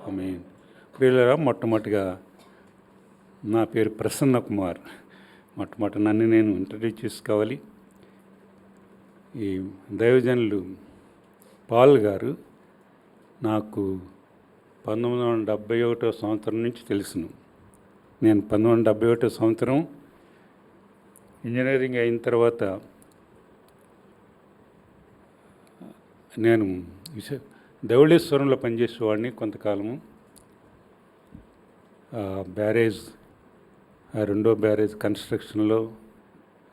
ఆమేన్. ప్రియులారా, మొట్టమొదటిగా నా పేరు ప్రసన్న కుమార్. మొట్టమొదటి నన్ను నేను ఇంట్రడ్యూస్ చేసుకోవాలి. ఈ దైవజనులు పాల్ గారు నాకు 1971 సంవత్సరం నుంచి తెలుసును. నేను 1971 సంవత్సరం ఇంజనీరింగ్ అయిన తర్వాత నేను ధవళేశ్వరంలో పనిచేసేవాడిని కొంతకాలము. బ్యారేజ్, రెండో బ్యారేజ్ కన్స్ట్రక్షన్లో,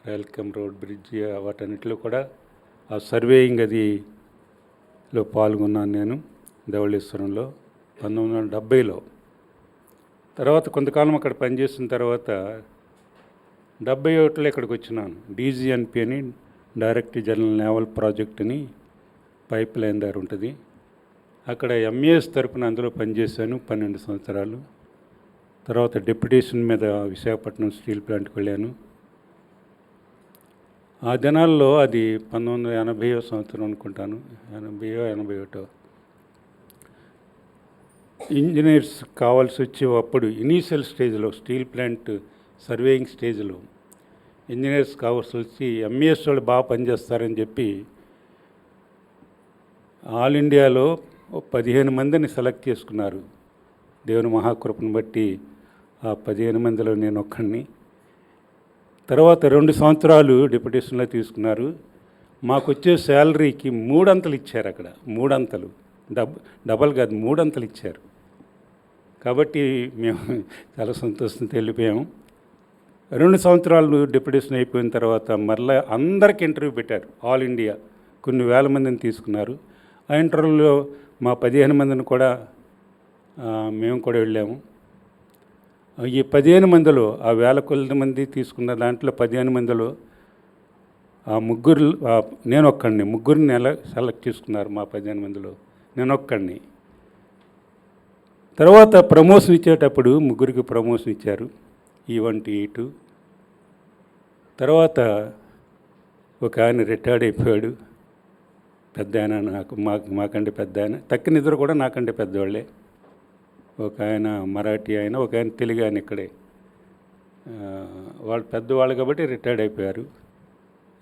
రైల్కమ్ రోడ్ బ్రిడ్జి వాటన్నిటిలో కూడా ఆ సర్వేయింగ్ అదిలో పాల్గొన్నాను నేను ధవళేశ్వరంలో 1970లో. తర్వాత కొంతకాలం అక్కడ పనిచేసిన తర్వాత 71లో ఇక్కడికి వచ్చినాను. DGNP అని, డైరెక్టర్ జనరల్ నేవల్ ప్రాజెక్ట్ అని పైప్ లైన్ దగ్గర ఉంటుంది. అక్కడ MAS తరపున అందులో పనిచేశాను 12 సంవత్సరాలు. తర్వాత డెప్యుటేషన్ మీద విశాఖపట్నం స్టీల్ ప్లాంట్కి వెళ్ళాను. ఆ దినాల్లో అది 1980వ సంవత్సరం అనుకుంటాను, 81. ఇంజనీర్స్ కావాల్సి వచ్చే అప్పుడు ఇనీషియల్ స్టేజ్లో, స్టీల్ ప్లాంట్ సర్వేయింగ్ స్టేజ్లో ఇంజనీర్స్ కావాల్సి వచ్చి MAS వాళ్ళు బాగా పనిచేస్తారని చెప్పి ఆల్ ఇండియాలో 15 మందిని సెలెక్ట్ చేసుకున్నారు. దేవుని మహాకృపను బట్టి ఆ 15 మందిలో నేను ఒక్కడిని. తర్వాత 2 సంవత్సరాలు డిప్యుటేషన్లో తీసుకున్నారు. మాకు వచ్చే శాలరీకి 3 అంతలు ఇచ్చారు. అక్కడ 3 అంతలు, డబల్ కాదు, 3 అంతలు ఇచ్చారు. కాబట్టి మేము చాలా సంతోషంతో వెళ్ళిపోయాము. 2 సంవత్సరాలు డిప్యుటేషన్ అయిపోయిన తర్వాత మరలా అందరికి ఇంటర్వ్యూ పెట్టారు. ఆల్ ఇండియా కొన్ని వేల మందిని తీసుకున్నారు. ఆ ఇంటర్వ్యూలో మా 15 మందిని కూడా మేము కూడా వెళ్ళాము. ఈ 15 మందిలో, ఆ వేల కొద్ది మంది తీసుకున్న దాంట్లో 15 మందిలో ఆ ముగ్గురు, నేను ఒక్కడిని, ముగ్గురిని సెలెక్ట్ చేసుకున్నారు. మా 15 మందిలో నేను ఒక్కడిని. తర్వాత ప్రమోషన్ ఇచ్చేటప్పుడు ముగ్గురికి ప్రమోషన్ ఇచ్చారు, E1 to E2. తర్వాత ఒక ఆయన రిటైర్డ్ అయిపోయాడు, పెద్ద ఆయన, మాకంటే పెద్ద ఆయన. తక్కిన ఇద్దరు కూడా నాకంటే పెద్దవాళ్ళే. ఒక ఆయన మరాఠీ ఆయన, ఒక ఆయన తెలుగు ఆయన. ఇక్కడే వాళ్ళు పెద్దవాళ్ళు కాబట్టి రిటైర్డ్ అయిపోయారు.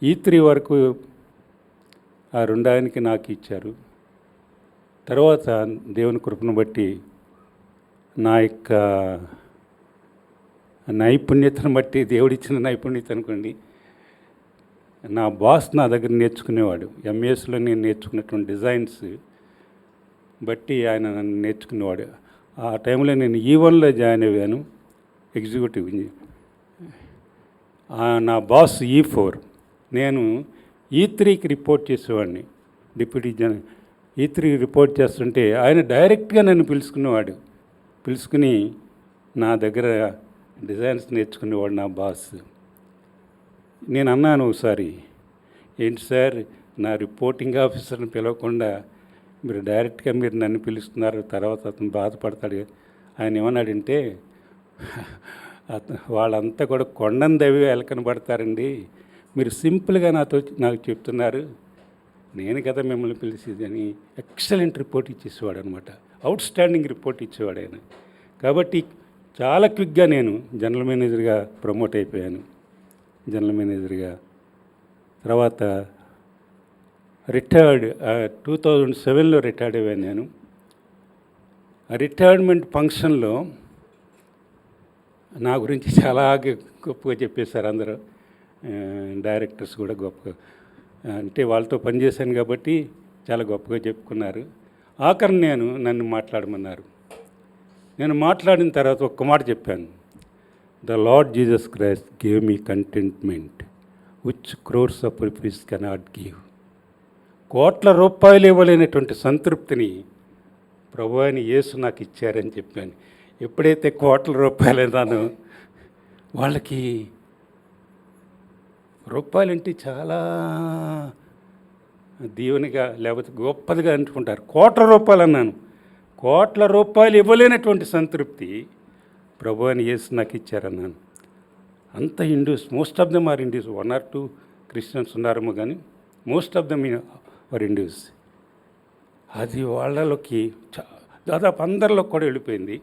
E3 వరకు ఆ 2 ఆయనకి నాకు ఇచ్చారు. తర్వాత దేవుని కృపను బట్టి నా యొక్క నైపుణ్యతను బట్టి, దేవుడిచ్చిన నైపుణ్యత అనుకోండి, నా బాస్ నా దగ్గర నేర్చుకునేవాడు. MASలో నేను నేర్చుకున్నటువంటి డిజైన్స్ బట్టి ఆయన నన్ను నేర్చుకునేవాడు. ఆ టైంలో నేను E1లో జాయిన్ అయ్యాను, ఎగ్జిక్యూటివ్ ఇంజనీర్. నా బాస్ E4. నేను E3కి రిపోర్ట్ చేసేవాడిని, డిప్యూటీ జనరల్. E3 రిపోర్ట్ చేస్తుంటే ఆయన డైరెక్ట్గా నన్ను పిలుచుకుని నా దగ్గర డిజైన్స్ నేర్చుకునేవాడు నా బాస్. నేను అన్నాను ఒకసారి, ఏంటి సార్, నా రిపోర్టింగ్ ఆఫీసర్ని పిలవకుండా మీరు డైరెక్ట్గా మీరు నన్ను పిలుస్తున్నారు, తర్వాత అతను బాధపడతాడు. ఆయన ఏమన్నాడంటే, వాళ్ళంతా కూడా కొండను దవి ఎలకన పడతారండి, మీరు సింపుల్గా నాకు చెప్తున్నారు, నేను కదా మిమ్మల్ని పిలిచేది అని ఎక్సలెంట్ రిపోర్ట్ ఇచ్చేసేవాడు అనమాట. అవుట్ స్టాండింగ్ రిపోర్ట్ ఇచ్చేవాడు ఆయన. కాబట్టి చాలా క్విక్గా నేను జనరల్ మేనేజర్గా ప్రమోట్ అయిపోయాను. జనరల్ మేనేజర్గా తర్వాత రిటైర్డ్ 2007లో రిటైర్డ్ అయ్యాను నేను. ఆ రిటైర్మెంట్ ఫంక్షన్లో నా గురించి చాలా గొప్పగా చెప్పేశారు అందరూ. డైరెక్టర్స్ కూడా గొప్పగా, అంటే వాళ్ళతో పనిచేశాను కాబట్టి చాలా గొప్పగా చెప్పుకున్నారు. ఆఖరిని నన్ను మాట్లాడమన్నారు. నేను మాట్లాడిన తర్వాత ఒక్క మాట చెప్పాను, the lord Jesus Christ gave me contentment which crores of rupees cannot give. కోట్ల రూపాయలు ఇవ్వలేనటువంటి సంతృప్తిని ప్రభు అయిన యేసు నాకు ఇచ్చారని చెప్పాను. ఎప్పుడైతే కోట్ల రూపాయలు ఇదానో, వాళ్ళకి రూపాయలంటే చాలా దీవెనగా లేకపోతే గొప్పదిగా అనుకుంటారు. కోట్ల రూపాయలు అన్నాను. కోట్ల రూపాయలు ఇవ్వలేనటువంటి సంతృప్తి ప్రభు అని యేసు నాకు ఇచ్చారన్నాను. అంత Hindus, most of them are Hindus. 1 or 2 Christians ఉన్నారేమో కానీ most of them are Hindus. అది వాళ్ళలోకి దాదాపు అందరిలో కూడా వెళ్ళిపోయింది.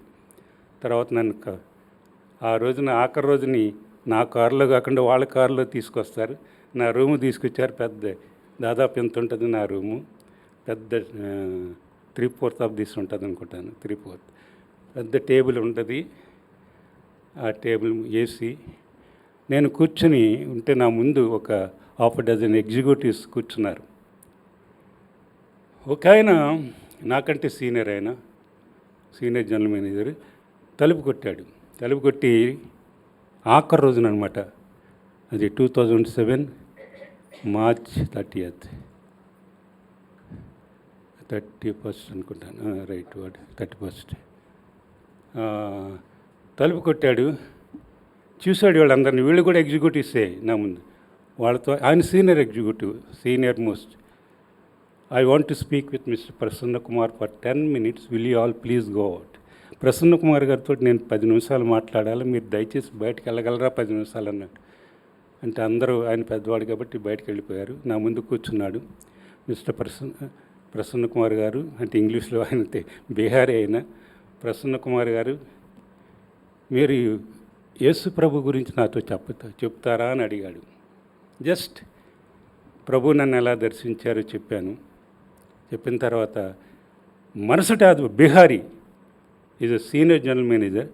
తర్వాత నన్ను ఆ రోజున ఆఖరి రోజుని నా కారులో కాకుండా వాళ్ళ కారులో తీసుకొస్తారు. నా రూము తీసుకొచ్చారు. పెద్ద దాదాపు ఎంత ఉంటుంది నా రూము, పెద్ద 3/4 ఆఫ్ దిస్ ఉంటుంది అనుకుంటాను. 3/4 పెద్ద టేబుల్ ఉంటుంది. ఆ టేబుల్ ఏసీ. నేను కూర్చుని ఉంటే నా ముందు ఒక 6 ఎగ్జిక్యూటివ్స్ కూర్చున్నారు. ఒక ఆయన నాకంటే సీనియర్ జనరల్ మేనేజర్ తలుపు కొట్టాడు. తలుపు కొట్టి ఆఖరి రోజున అనమాట, అది 2007 మార్చ్ 31 అనుకుంటాను. రైట్, 31. తలుపు కొట్టాడు. చూశాడు వాళ్ళందరినీ. వీళ్ళు కూడా ఎగ్జిక్యూటివ్సే నా ముందు. వాళ్ళతో ఆయన senior most. I want to speak with mister Prasanna Kumar for 10 minutes. Will you all please go out. Prasanna Kumar గారితో నేను 10 నిమిషాలు మాట్లాడాలి, మీరు దయచేసి బయటకు వెళ్ళగలరా 10 నిమిషాలు అన్నాడు. అంటే అందరూ, ఆయన పెద్దవాడు కాబట్టి బయటకు వెళ్ళిపోయారు. నా ముందు కూర్చున్నాడు మిస్టర్ ప్రసన్న కుమార్ గారు. అంటే ఇంగ్లీష్లో ఆయన బీహారీ అయినా, ప్రసన్న కుమార్ గారు, మీరు యేసు ప్రభు గురించి నాతో చెప్తారా అని అడిగాడు. జస్ట్ ప్రభు నన్ను ఎలా దర్శించారో చెప్పాను. చెప్పిన తర్వాత మరుసటి Bihari is a senior general manager.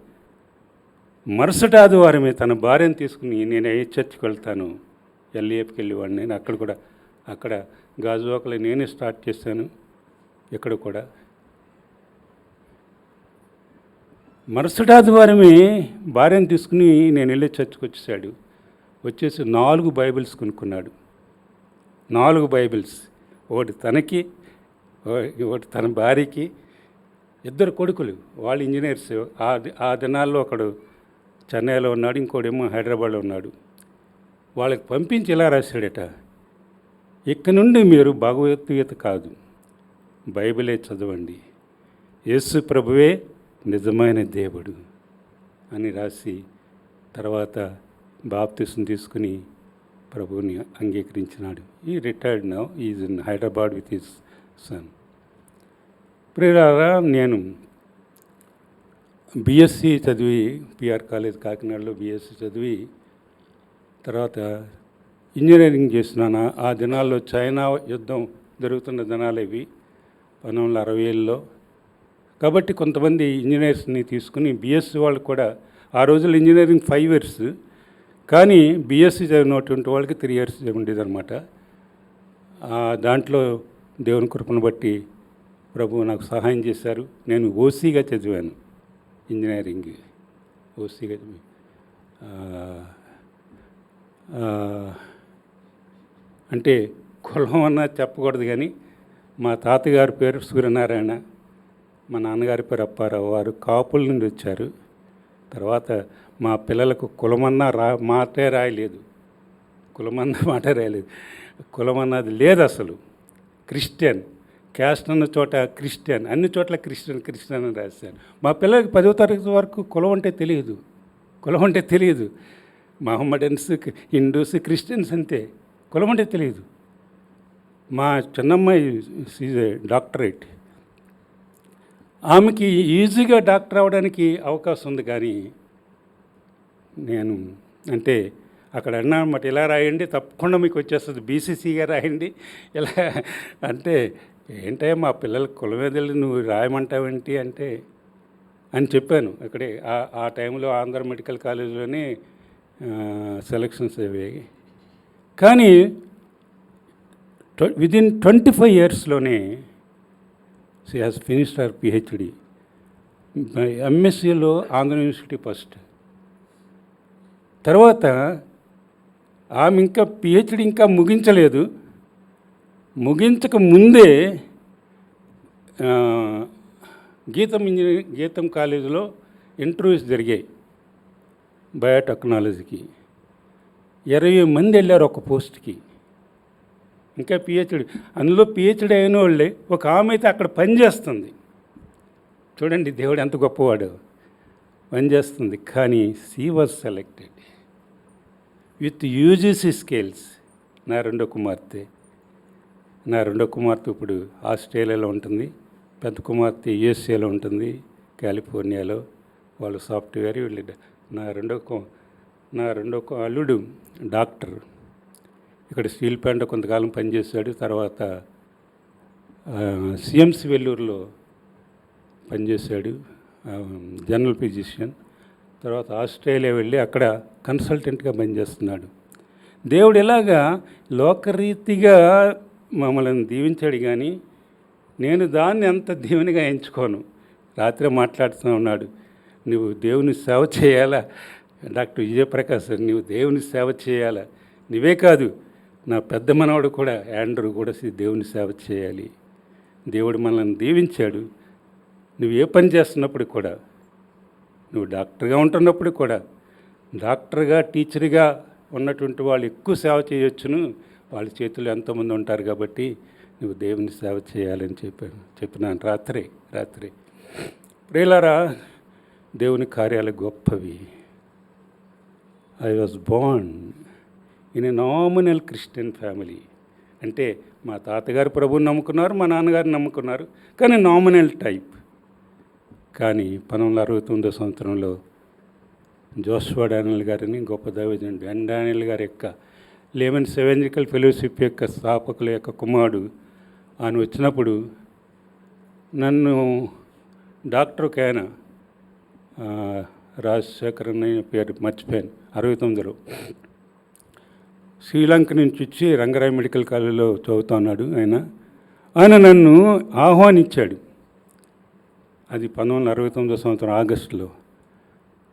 మరుసటి ఆదివారమే తన భార్యను తీసుకుని నేను ఏ చర్చికి వెళ్తాను, ఎల్ఏఎఫ్కి వెళ్ళేవాడిని. నేను అక్కడ గాజువాకలో నేనే స్టార్ట్ చేశాను. ఇక్కడ కూడా మరుసటి ఆదివారమే భార్యను తీసుకుని నేను వెళ్ళే చర్చికి వచ్చేసి 4 బైబిల్స్ కొనుక్కున్నాడు. 4 బైబిల్స్, ఒకటి తనకి, ఒకటి తన భార్యకి. 2 కొడుకులు, వాళ్ళు ఇంజనీర్స్. ఆ దినాల్లో ఒకడు చెన్నైలో ఉన్నాడు, ఇంకోడేమో హైదరాబాద్లో ఉన్నాడు. వాళ్ళకి పంపించి ఇలా రాశాడట, ఇక నుండి మీరు భగవద్గీత కాదు, బైబిలే చదవండి, యేసు ప్రభువే నిజమైన దేవుడు అని రాసి, తర్వాత బాప్తిసం తీసుకుని ప్రభువుని అంగీకరించినాడు. ఈ retired now, is in Hyderabad with his son. ప్రియులారా, నేను బిఎస్సి చదివి, పిఆర్ కాలేజ్ కాకినాడలో బిఎస్సి చదివి తర్వాత ఇంజనీరింగ్ చేస్తున్నాను. ఆ దినాల్లో చైనా యుద్ధం జరుగుతున్న దినాలు ఇవి, 1960లో. కాబట్టి కొంతమంది ఇంజనీర్స్ని తీసుకుని బిఎస్సి వాళ్ళు కూడా, ఆ రోజుల్లో ఇంజనీరింగ్ 5 years, కానీ బిఎస్సి చదివినటువంటి వాళ్ళకి 3 years ఉండేదన్నమాట. దాంట్లో దేవుని కృపను బట్టి ప్రభు నాకు సహాయం చేశారు. నేను ఓసీగా చదివాను, ఇంజనీరింగ్ ఓసీగా చదివి. అంటే కులం అన్నా చెప్పకూడదు, కానీ మా తాతగారి పేరు సూర్యనారాయణ, మా నాన్నగారి పేరు అప్పారావు. వారు కాపుల నుండి వచ్చారు. తర్వాత మా పిల్లలకు కులమన్నా మాటే రాయలేదు, కులమన్నది లేదు అసలు. క్రిస్టియన్ క్యాస్ట్ అన్న చోట క్రిస్టియన్, అన్ని చోట్ల క్రిస్టియన్ అని రాశాను. మా పిల్లలకి 10వ తరగతి వరకు కులం అంటే తెలియదు. మహమ్మడన్స్, హిందూస్, క్రిస్టియన్స్ అంతే, కులం అంటే తెలియదు. మా చిన్నమ్మాయి డాక్టరేట్, ఆమెకి ఈజీగా డాక్టర్ అవ్వడానికి అవకాశం ఉంది. కానీ నేను అంటే అక్కడ అన్నమాట, ఇలా రాయండి తప్పకుండా మీకు వచ్చేస్తుంది, బీసీసీగా రాయండి ఇలా అంటే, ఏంటే మా పిల్లలకి కులమేదలు నువ్వు రాయమంటావేంటి అంటే అని చెప్పాను. అక్కడే ఆ టైంలో ఆంధ్ర మెడికల్ కాలేజీలోనే సెలక్షన్స్ అయ్యాయి. కానీ విదిన్ 25 yearsలోనే she has finished her PhD. ఎంఎస్సీలో ఆంధ్ర యూనివర్సిటీ ఫస్ట్. తర్వాత ఆమె ఇంకా పిహెచ్డి ఇంకా ముగించక ముందే గీతం కాలేజీలో ఇంటర్వ్యూస్ జరిగాయి బయోటెక్నాలజీకి. 20 మంది వెళ్ళారు ఒక పోస్ట్కి. ఇంకా పిహెచ్డి, అందులో పిహెచ్డి అయిన వాళ్ళే ఒక ఆమె అయితే అక్కడ పనిచేస్తుంది. చూడండి దేవుడు ఎంత గొప్పవాడు, పనిచేస్తుంది. కానీ she was selected with UGC scales. నా రెండో కుమార్తె ఇప్పుడు ఆస్ట్రేలియాలో ఉంటుంది, పెద్ద కుమార్తె యుఎస్ఏలో ఉంటుంది, కాలిఫోర్నియాలో. వాళ్ళు సాఫ్ట్వేర్. వీళ్ళు నా రెండో అల్లుడు డాక్టర్. ఇక్కడ స్టీల్ ప్లాంట్ కొంతకాలం పనిచేశాడు. తర్వాత సిఎంసి వెల్లూరులో పనిచేశాడు, జనరల్ ఫిజిషియన్. తర్వాత ఆస్ట్రేలియా వెళ్ళి అక్కడ కన్సల్టెంట్గా పనిచేస్తున్నాడు. దేవుడు ఇలాగా లోకరీతిగా మమ్మల్ని దీవించాడు, కానీ నేను దాన్ని అంత దీవెనగా ఎంచుకోను. రాత్రి మాట్లాడుతూ ఉన్నాడు, నువ్వు దేవుని సేవ చేయాలా డాక్టర్ విజయప్రకాష్, నువ్వు దేవుని సేవ చేయాలా. నువ్వే కాదు, నా పెద్ద మనవాడు కూడా యాండ్రూ కూడా దేవుని సేవ చేయాలి. దేవుడు మనల్ని దీవించాడు. నువ్వు ఏ పని చేస్తున్నప్పుడు కూడా, నువ్వు డాక్టర్గా ఉంటున్నప్పుడు కూడా, డాక్టర్గా టీచర్గా ఉన్నటువంటి వాళ్ళు ఎక్కువ సేవ చేయొచ్చును, వాళ్ళ చేతుల్లో ఎంతోమంది ఉంటారు. కాబట్టి నువ్వు దేవుని సేవ చేయాలని చెప్పినాను రాత్రి. ప్రియులారా, దేవుని కార్యాలు గొప్పవి. I was Born in a nominal Christian family. అంటే మా తాతగారు ప్రభువుని నమ్ముకున్నారు, మా నాన్నగారు నమ్ముకున్నారు, కానీ నామినల్ టైప్. కానీ 1969 సంవత్సరంలో జోషువా డానియల్ గారిని, గొప్ప దైవజనుడు ఎన్ డానియల్ గారి యొక్క లెమన్స్ ఎవెంజలికల్ ఫెలోషిప్ యొక్క స్థాపకుల యొక్క కుమారుడు ఆయన వచ్చినప్పుడు నన్ను డాక్టర్ కైన రాజశేఖర్ అనే పేరు మర్చిపోయాను, 69లో శ్రీలంక నుంచి వచ్చి రంగరాయ మెడికల్ కాలేజీలో చదువుతున్నాడు. ఆయన నన్ను ఆహ్వానించాడు. అది 1969 సంవత్సరం ఆగస్టులో.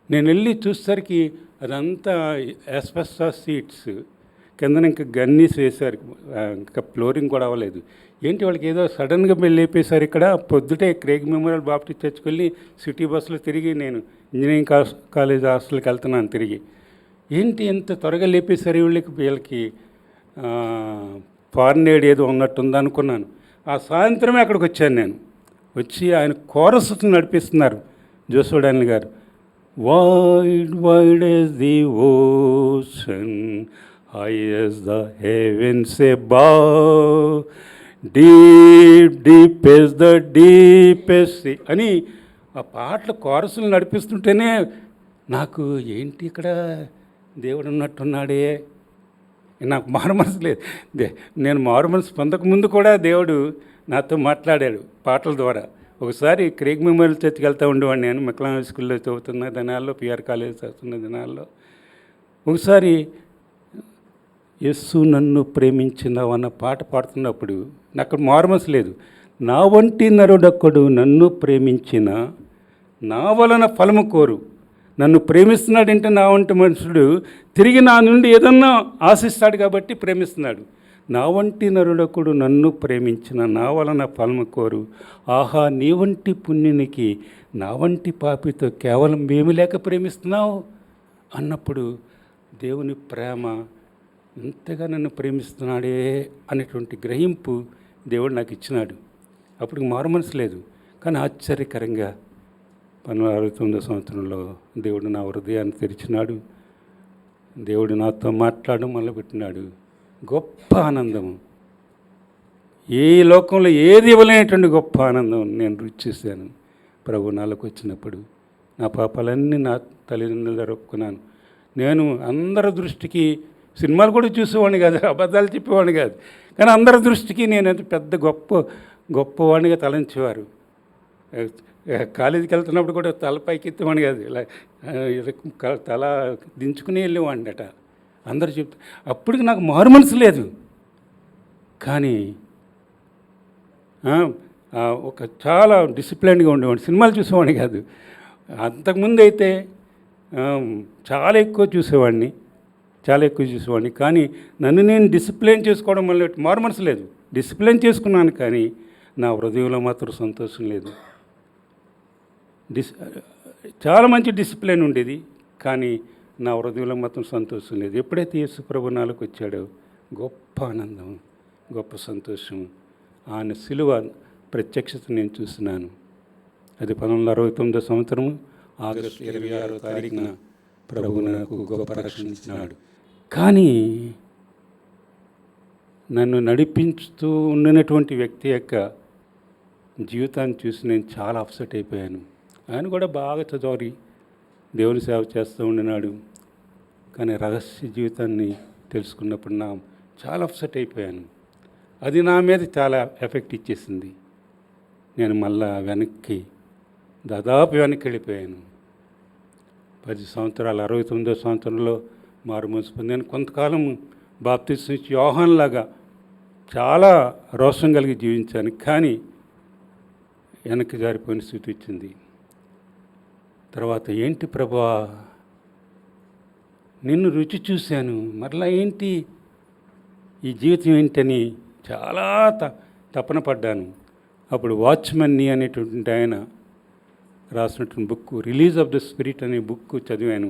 నేను వెళ్ళి చూసేసరికి అదంతా యాస్బెస్టాస్ సీట్స్, కిందన ఇంకా గన్నీస్ వేశారు, ఇంకా ఫ్లోరింగ్ కూడా అవ్వలేదు. ఏంటి వాళ్ళకి ఏదో సడన్గా లేపేశారు. ఇక్కడ పొద్దుటే క్రేగ్ మెమోరియల్ బాప్టిస్ట్ చర్చ్కి వెళ్ళి సిటీ బస్సులో తిరిగి నేను ఇంజనీరింగ్ కాలేజ్ హాస్టల్కి వెళ్తున్నాను తిరిగి. ఏంటి ఎంత త్వరగా లేపేశారు వీళ్ళకి ఫారెన్ ఎయిడ్ ఏదో ఉన్నట్టుంది అనుకున్నాను. ఆ సాయంత్రమే అక్కడికి వచ్చాను. నేను వచ్చి ఆయన కోరస్ నడిపిస్తున్నారు జోషువా డానియల్ గారు. Wide wide as the ocean, high as the heavens above, deep deep as the deepest sea అని ఆ పాటలు కోరసులు నడిపిస్తుంటేనే నాకు ఏంటి ఇక్కడ దేవుడు ఉన్నట్టున్నాడే. నాకు మారుమనసు లేదు. నేను మారుమనసు పొందకముందు కూడా దేవుడు నాతో మాట్లాడాడు పాటల ద్వారా. ఒకసారి క్రేగ్ మెమోరియల్ చర్చ్కి వెళ్తూ ఉండేవాడిని. నేను మెక్లాన్ స్కూల్లో చదువుతున్న దినాల్లో, పిఆర్ కాలేజ్ చదువుతున్న దినాల్లో ఒకసారి యేసు నన్ను ప్రేమించినావు అన్న పాట పాడుతున్నప్పుడు నాకు మారుమనసు లేదు. నా వంటి నరుడొక్కడు నన్ను ప్రేమించిన నా వలన ఫలము కోరు. నన్ను ప్రేమిస్తున్నాడంటే నా వంటి మనుషుడు తిరిగి నా నుండి ఏదన్నా ఆశిస్తాడు కాబట్టి ప్రేమిస్తున్నాడు. నా వంటి నరుడొకడు నన్ను ప్రేమించిన నా వలన ఫలము కోరు. ఆహా, నీ వంటి పుణ్యునికి నా వంటి పాపితో కేవలం ఏమి లేక ప్రేమిస్తున్నావు అన్నప్పుడు దేవుని ప్రేమ ఇంతగా నన్ను ప్రేమిస్తున్నాడే అనేటువంటి గ్రహింపు దేవుడు నాకు ఇచ్చినాడు. అప్పుడు మారుమనసు లేదు. కానీ ఆశ్చర్యకరంగా 1969 సంవత్సరంలో దేవుడు నా హృదయాన్ని తెరిచినాడు. దేవుడు నాతో మాట్లాడడం మొదలుపెట్టినాడు. గొప్ప ఆనందము, ఏ లోకంలో ఏది ఇవ్వలేనటువంటి గొప్ప ఆనందం నేను రుచి చూశాను ప్రభు నాలోకి వచ్చినప్పుడు. నా పాపాలన్నీ నా తల్లిదండ్రుల దగ్గర ఒప్పుకున్నాను. నేను అందరి దృష్టికి సినిమాలు కూడా చూసేవాడిని కాదు, అబద్ధాలు చెప్పేవాడిని కాదు, కానీ అందరి దృష్టికి నేను పెద్ద గొప్పవాడినిగా తలంచేవారు. కాలేజీకి వెళ్తున్నప్పుడు కూడా తల పైకి ఎత్తేవాడిని కాదు, ఇలా తల దించుకుని వెళ్ళేవాడిని అట. అందరూ చెప్తా. అప్పటికి నాకు మారుమనసు లేదు. కానీ ఒక చాలా డిసిప్లైన్గా ఉండేవాడిని. సినిమాలు చూసేవాడిని కాదు. అంతకుముందు అయితే చాలా ఎక్కువ చూసేవాడిని. కానీ నన్ను నేను డిసిప్లైన్ చేసుకోవడం వల్ల మారుమనసు లేదు. డిసిప్లైన్ చేసుకున్నాను, కానీ నా హృదయంలో మాత్రం సంతోషం లేదు. చాలా మంచి డిసిప్లైన్ ఉండేది, కానీ నా హృదయంలో మాత్రం సంతోషం లేదు. ఎప్పుడైతే యేసు ప్రభు నాలోకి వచ్చాడో గొప్ప ఆనందం, గొప్ప సంతోషం, ఆయన శిలువ ప్రత్యక్షత నేను చూసినాను. అది 1969 సంవత్సరం ఆగస్టు 26వ తారీఖున ప్రభు నాకు గొప్ప రక్షణ ఇచ్చినాడు. కానీ నన్ను నడిపించుతూ ఉండినటువంటి వ్యక్తి యొక్క జీవితాన్ని చూసి నేను చాలా అప్సెట్ అయిపోయాను. ఆయన కూడా బాగా చదవాలి, దేవుని సేవ చేస్తూ ఉండినాడు. కానీ రహస్య జీవితాన్ని తెలుసుకున్నప్పుడు చాలా అప్సెట్ అయిపోయాను. అది నా మీద చాలా ఎఫెక్ట్ ఇచ్చేసింది. నేను మళ్ళా దాదాపు వెనక్కి వెళ్ళిపోయాను. 10 సంవత్సరాలు, 69వ సంవత్సరంలో మారుమనసు పొందాను. కొంతకాలం బాప్తిస్మం ఇచ్చి యోహానులాగా చాలా రోషం కలిగి జీవించాను. కానీ వెనక్కి జారిపోయిన స్థితి వచ్చింది. తర్వాత ఏంటి ప్రభువా, నిన్ను రుచి చూశాను, మరలా ఏంటి ఈ జీవితం ఏంటని చాలా తపన పడ్డాను. అప్పుడు వాచ్మెన్ నీ అనేటువంటి ఆయన రాసినటువంటి book release of the spirit అనే బుక్ చదివాను.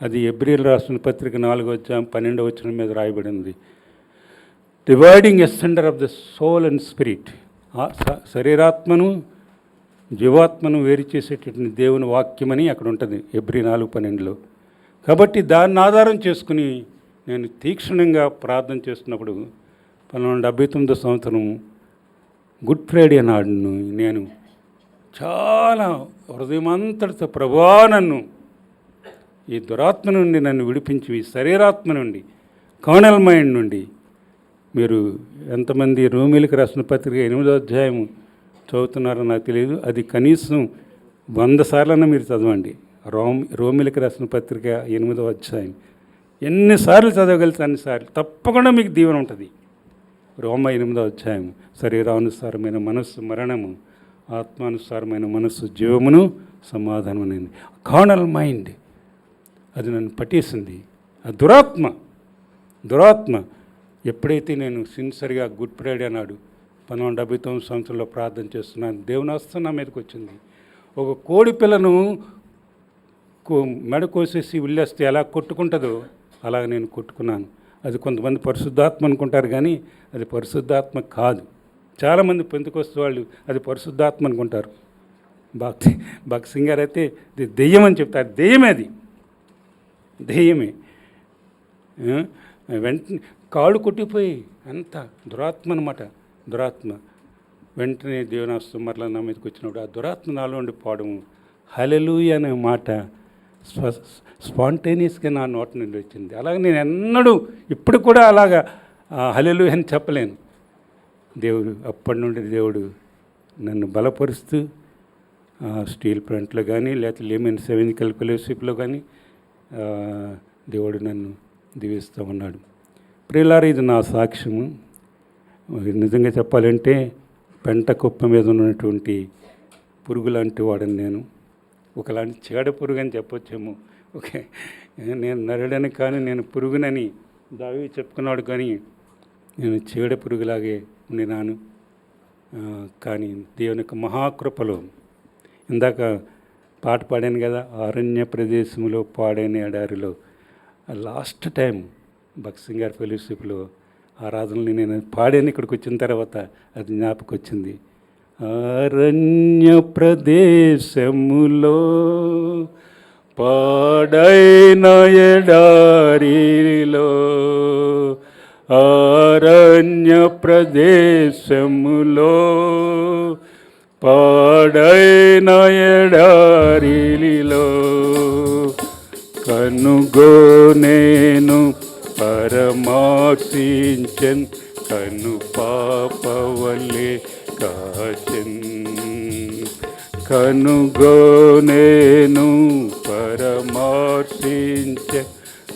అది ఎబ్రియల్ రాసిన పత్రిక 4వ అధ్యాయం 12వ వచనం మీద రాయబడింది. Dividing asunder of the soul and spirit, శరీరాత్మను జీవాత్మను వేరు చేసేటటువంటి దేవుని వాక్యమని అక్కడ ఉంటుంది ఎబ్రి 4:12లో. కాబట్టి దాన్ని ఆధారం చేసుకుని నేను తీక్షణంగా ప్రార్థన చేస్తున్నప్పుడు 1979వ సంవత్సరం గుడ్ ఫ్రైడే నాడును నేను చాలా హృదయమంతటితో ప్రభువా నన్ను ఈ దురాత్మ నుండి నన్ను విడిపించి, ఈ శరీరాత్మ నుండి, కార్నల్ మైండ్ నుండి. మీరు ఎంతమంది రోమీలకు రాసిన పత్రిక 8వ అధ్యాయం చదువుతున్నారో నాకు తెలియదు. అది కనీసం 100 సార్లన్నా మీరు చదవండి. రోమీలకు రాసిన పత్రిక 8వ అధ్యాయం ఎన్నిసార్లు చదవగలిగితే అన్నిసార్లు తప్పకుండా మీకు దీవెన ఉంటుంది. రోమ 8వ అధ్యాయం, శరీరానుసారమైన మనస్సు మరణము, ఆత్మానుసారమైన మనస్సు జీవమును సమాధానం అనేది. కార్నల్ మైండ్ అది నన్ను పట్టేసింది. ఆ దురాత్మ ఎప్పుడైతే నేను సిన్సియర్గా గుడ్ ఫ్రైడే నాడు 1979 సంవత్సరంలో ప్రార్థన చేస్తున్నాను, దేవుని హస్తం నా మీదకి వచ్చింది. ఒక కోడి పిల్లను మెడ కోసేసి ఉల్లేస్తే ఎలా కొట్టుకుంటుందో అలాగ నేను కొట్టుకున్నాను. అది కొంతమంది పరిశుద్ధాత్మ అనుకుంటారు, కానీ అది పరిశుద్ధాత్మ కాదు. చాలామంది పెంతుకొస్తే వాళ్ళు అది పరిశుద్ధాత్మ అనుకుంటారు. భక్తి సింగ్ గారు అయితే ఇది దెయ్యం అని చెప్తారు. దెయ్యమే. వెంటనే కాళ్ళు కొట్టిపోయి అంత దురాత్మ అనమాట. దురాత్మ వెంటనే దేవునాస్తం మరలా నా మీదకి వచ్చినప్పుడు ఆ దురాత్మ నాలో ఉండి పోవడం, హల్లెలూయా అనే మాట స్పాంటేనియస్గా నా నోట నుండి వచ్చింది. అలాగే నేను ఎన్నడూ ఇప్పుడు కూడా అలాగా హల్లెలూయా అని చెప్పలేను. దేవుడు అప్పటి నుండి దేవుడు నన్ను బలపరుస్తూ స్టీల్ ప్లాంట్లో కానీ లేకపోతే లేమన్ సెవెనికల్ ఫెలోషిప్లో కానీ దేవుడు నన్ను దీవిస్తూ ఉన్నాడు. ప్రియులారా, ఇది నా సాక్ష్యము. నిజంగా చెప్పాలంటే పెంట కుప్ప మీద ఉన్నటువంటి పురుగు లాంటి వాడని నేను. ఒకలాంటి చీడ పురుగు అని చెప్పొచ్చేమో. ఓకే, నేను నరుడని కానీ నేను పురుగునని దావీదు చెప్పుకున్నాడు, కానీ నేను చీడ పురుగులాగే ఉండినాను. కానీ దేవుని యొక్క మహాకృపలో ఇందాక పాట పాడాను కదా, అరణ్య ప్రదేశంలో పాడైన ఎడారిలో. లాస్ట్ టైం భక్తి సింగ్ గారి ఫెలోషిప్లో ఆరాధనలు నేను పాడాను. ఇక్కడికి వచ్చిన తర్వాత అది జ్ఞాపకం వచ్చింది. అరణ్య ప్రదేశములో పాడైన ఎడారిలో, అరణ్య ప్రదేశములో పాడైన ఎడారిలో కనుగోనేను పరమాక్షించన్, కను పాపవలే కాచెన్. కనుగోనేను పరమాక్షించన్,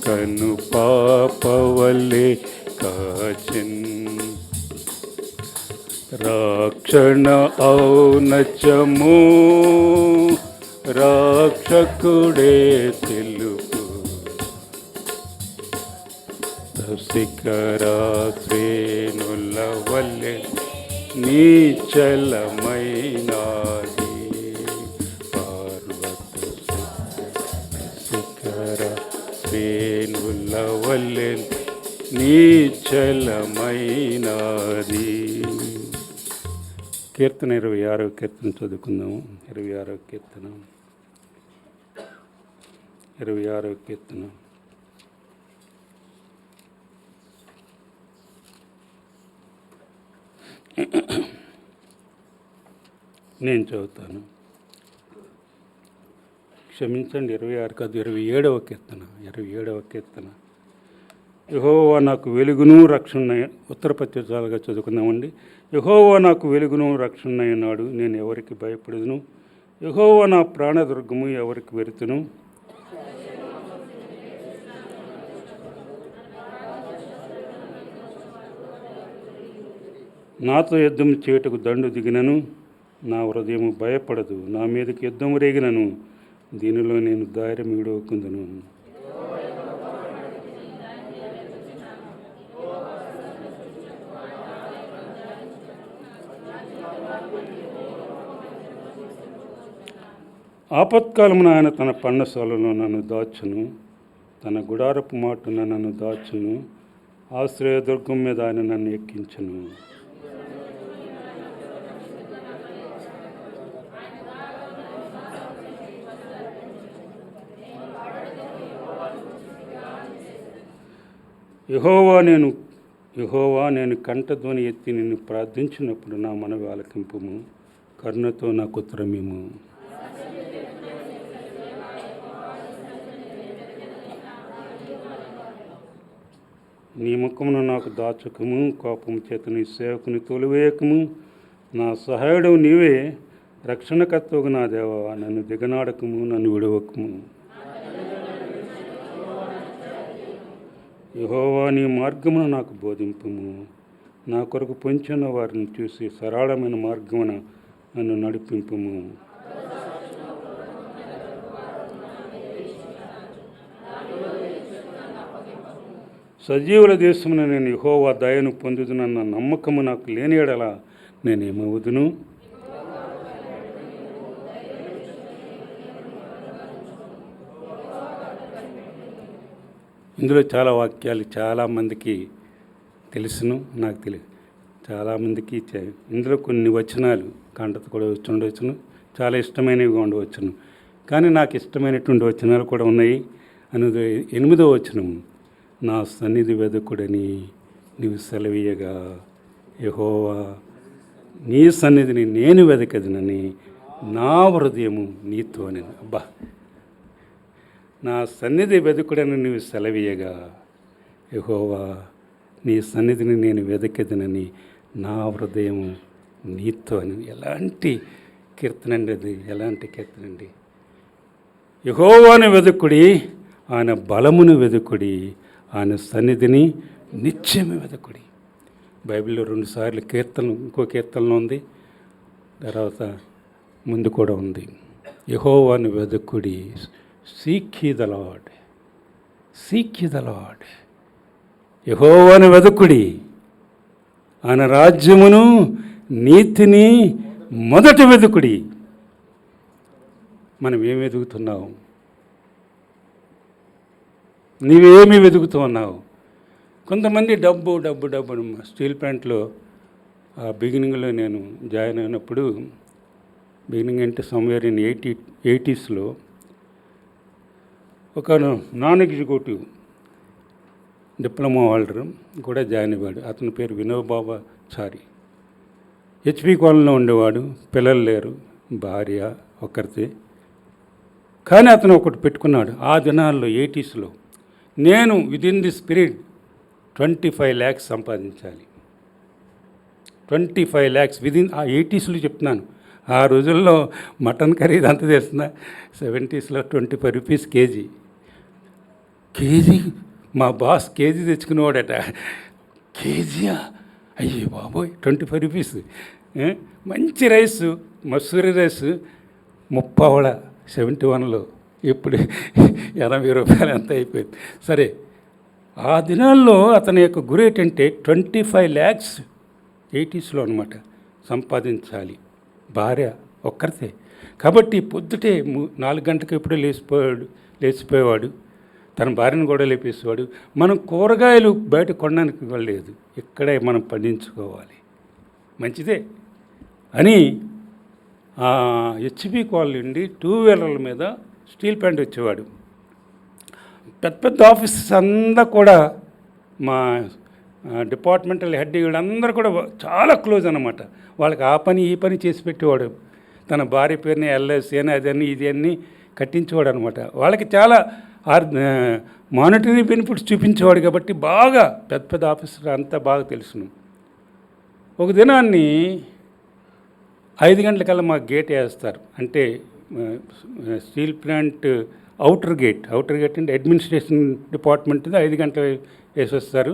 కను పాపవలే కాచెన్. రక్షణ ఔనచము రక్షకుడే తెలుపు, శిఖర శ్రేణుల వల్లే నీచలమైనాది. పర్వత శిఖర శ్రేణుల వల్లే నీచలమైనాది. కీర్తన 26వ కీర్తన చదువుకుందాము. 26వ కీర్తన. నేను చదువుతాను. క్షమించండి, 26 కాదు, 27వ కీర్తన. 27వ కీర్తన. యెహోవా నాకు వెలుగును రక్షణ. ఉత్తర పత్రికలుగా చదువుకుందామండి. యెహోవా నాకు వెలుగును రక్షణ అన్నాడు, నేను ఎవరికి భయపడదును. యెహోవా నా ప్రాణదుర్గము, ఎవరికి వెరుతును. నాతో యుద్ధం చేయుటకు దండు దిగినను, నా హృదయము భయపడదు. నా మీదకి యుద్ధము రేగినను, దీనిలో నేను ధైర్యం విడవకుందును. ఆపత్కాలమున ఆయన తన పన్నశాలలో నన్ను దాచును, తన గుడారపు మాటున నన్ను దాచును. ఆశ్రయదుర్గం మీద ఆయన నన్ను ఎక్కించును. యెహోవా నేను కంఠధ్వని ఎత్తి నిన్ను ప్రార్థించినప్పుడు నా మనవి ఆలకింపుము, కరుణతో నాకు ఉత్తరమిమ్ము. నీ ముఖమును నాకు దాచకము, కోపము చేత నీ సేవకుని తొలివేయకము. నా సహాయుడు నీవే, రక్షణకర్తవు నా దేవా, నన్ను దిగనాడకము, నన్ను విడవకము. యెహోవా నీ మార్గమును నాకు బోధింపుము, నా కొరకు పొంచిన వారిని చూసి సరళమైన మార్గమున నన్ను నడిపింపుము. సజీవుల దేశమున నేను యెహోవా దయను పొందుదునన్న నమ్మకము నాకు లేని ఎడల నేనేమవుదును. ఇందులో చాలా వాక్యాలు చాలామందికి తెలుసును, నాకు తెలియదు. చాలామందికి ఇందులో కొన్ని వచనాలు కంటత కూడా వచ్చి ఉండవచ్చును, చాలా ఇష్టమైనవి ఉండవచ్చును. కానీ నాకు ఇష్టమైనటువంటి వచనాలు కూడా ఉన్నాయి. అనేది 8వ వచనం. నా సన్నిధి వెదకుడని నీవు సెలవీయగా, యెహోవా నీ సన్నిధిని నేను వెదకదనని నా హృదయము నీతో అని. అబ్బా, నా సన్నిధి వెదకుడని నీవు సెలవీయగా, యెహోవా నీ సన్నిధిని నేను వెదకెదనని నా హృదయము నీతో అని. ఎలాంటి కీర్తన అండి అది, ఎలాంటి కీర్తన అండి. యెహోవాను వెదకుడి, ఆయన బలమును వెదకుడి, ఆయన సన్నిధిని నిత్యమే వెదకుడి. బైబిల్లో 2 సార్లు కీర్తన, ఇంకో కీర్తనలో ఉంది, తర్వాత ముందు కూడా ఉంది. యెహోవాను వెదకుడి, seek ye the Lord, seek ye the Lord. యెహోవాను వెదకుడి, ఆయన రాజ్యమును నీతిని మొదట వెదుకుడి. మనం ఏమి వెతుకుతున్నావు? నీవేమి వెతుకుతూ ఉన్నావు? కొంతమంది డబ్బు డబ్బు డబ్బు. స్టీల్ ప్లాంట్లో బిగినింగ్లో నేను జాయిన్ అయినప్పుడు, బిగినింగ్ అంటే సమ్వేర్ ఇన్ 80s ఒక నాన్ ఎగ్జిక్యూటివ్ డిప్లొమా హోల్డర్ కూడా జాయిన్ అయ్యాడు. అతని పేరు వినోబాబాచారి. హెచ్పి కాలనీలో ఉండేవాడు, పిల్లలు లేరు, భార్య ఒక్కరితే. కానీ అతను ఒకటి పెట్టుకున్నాడు ఆ దినాల్లో 80s. నేను విదిన్ ది స్పిరిట్ 25 lakhs సంపాదించాలి. 25 lakhs విదిన్ ఆ 80s చెప్తున్నాను. ఆ రోజుల్లో మటన్ ఖరీదు అంత తెలుస్తుందా? 70s 25 rupees KG. మా బాస్ కేజీ తెచ్చుకునేవాడట. కేజీయా? అయ్యో బాబోయ్, 25 రూపీస్. మంచి రైసు, మసూరి రైసు 30 71లో. ఇప్పుడు 80 రూపాయలు ఎంత అయిపోయింది. సరే, ఆ దినాల్లో అతని యొక్క గురి ఏంటంటే 25 lakhs 80s అనమాట సంపాదించాలి. భార్య ఒక్కరితే. కాబట్టి పొద్దుటే 4 గంటలకు ఎప్పుడో లేచిపోయేవాడు. తన భార్యను కూడా లేపేసేవాడు. మనం కూరగాయలు బయట కొనడానికి వెళ్ళలేదు, ఇక్కడే మనం పండించుకోవాలి, మంచిదే అని హెచ్పి కాలనీ నుండి 2 వీలర్ల మీద స్టీల్ ప్లాంట్ వచ్చేవాడు. పెద్ద పెద్ద ఆఫీసర్స్ అందరూ కూడా, మా డిపార్ట్మెంటల్ హెడ్ వీళ్ళందరూ కూడా చాలా క్లోజ్ అన్నమాట. వాళ్ళకి ఆ పని ఈ పని చేసి పెట్టేవాడు. తన భార్య పేరుని ఎల్ఐసి అని అదని ఇది అని కట్టించేవాడు అనమాట. వాళ్ళకి చాలా మానిటరీ బెనిఫిట్స్ చూపించేవాడు కాబట్టి బాగా పెద్ద పెద్ద ఆఫీసర్ అంతా బాగా తెలుసును. ఒక దినాన్ని 5 గంటలకల్లా మాకు గేట్ వేస్తారు. అంటే స్టీల్ ప్లాంట్ అవుటర్ గేట్ అంటే అడ్మినిస్ట్రేషన్ డిపార్ట్మెంట్ 5 గంటలు వేసేస్తారు.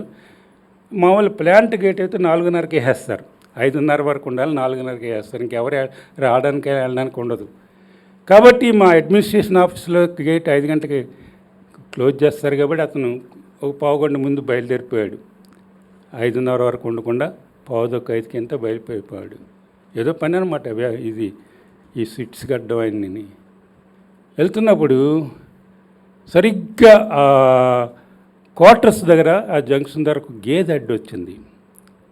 మామూలు ప్లాంట్ గేట్ అయితే 4:30కే వేస్తారు. 5:30 వరకు ఉండాలి, 4:30కే వేస్తారు. ఇంకెవరు రావడానికి వెళ్ళడానికి ఉండదు. కాబట్టి మా అడ్మినిస్ట్రేషన్ ఆఫీస్లో గేట్ 5 గంటలకి క్లోజ్ చేస్తారు. కాబట్టి అతను ఒక పావుగంట ముందు బయలుదేరిపోయాడు. 5:30 వరకు ఉండకుండా 4:45కి ఎంత బయలుదేరిపోయాడు. ఏదో పని అనమాట. ఇది ఈ స్విట్స్ గడ్డం అన్నీ వెళ్తున్నప్పుడు సరిగ్గా క్వార్టర్స్ దగ్గర ఆ జంక్షన్ దగ్గర ఒక గేదె అడ్డు వచ్చింది.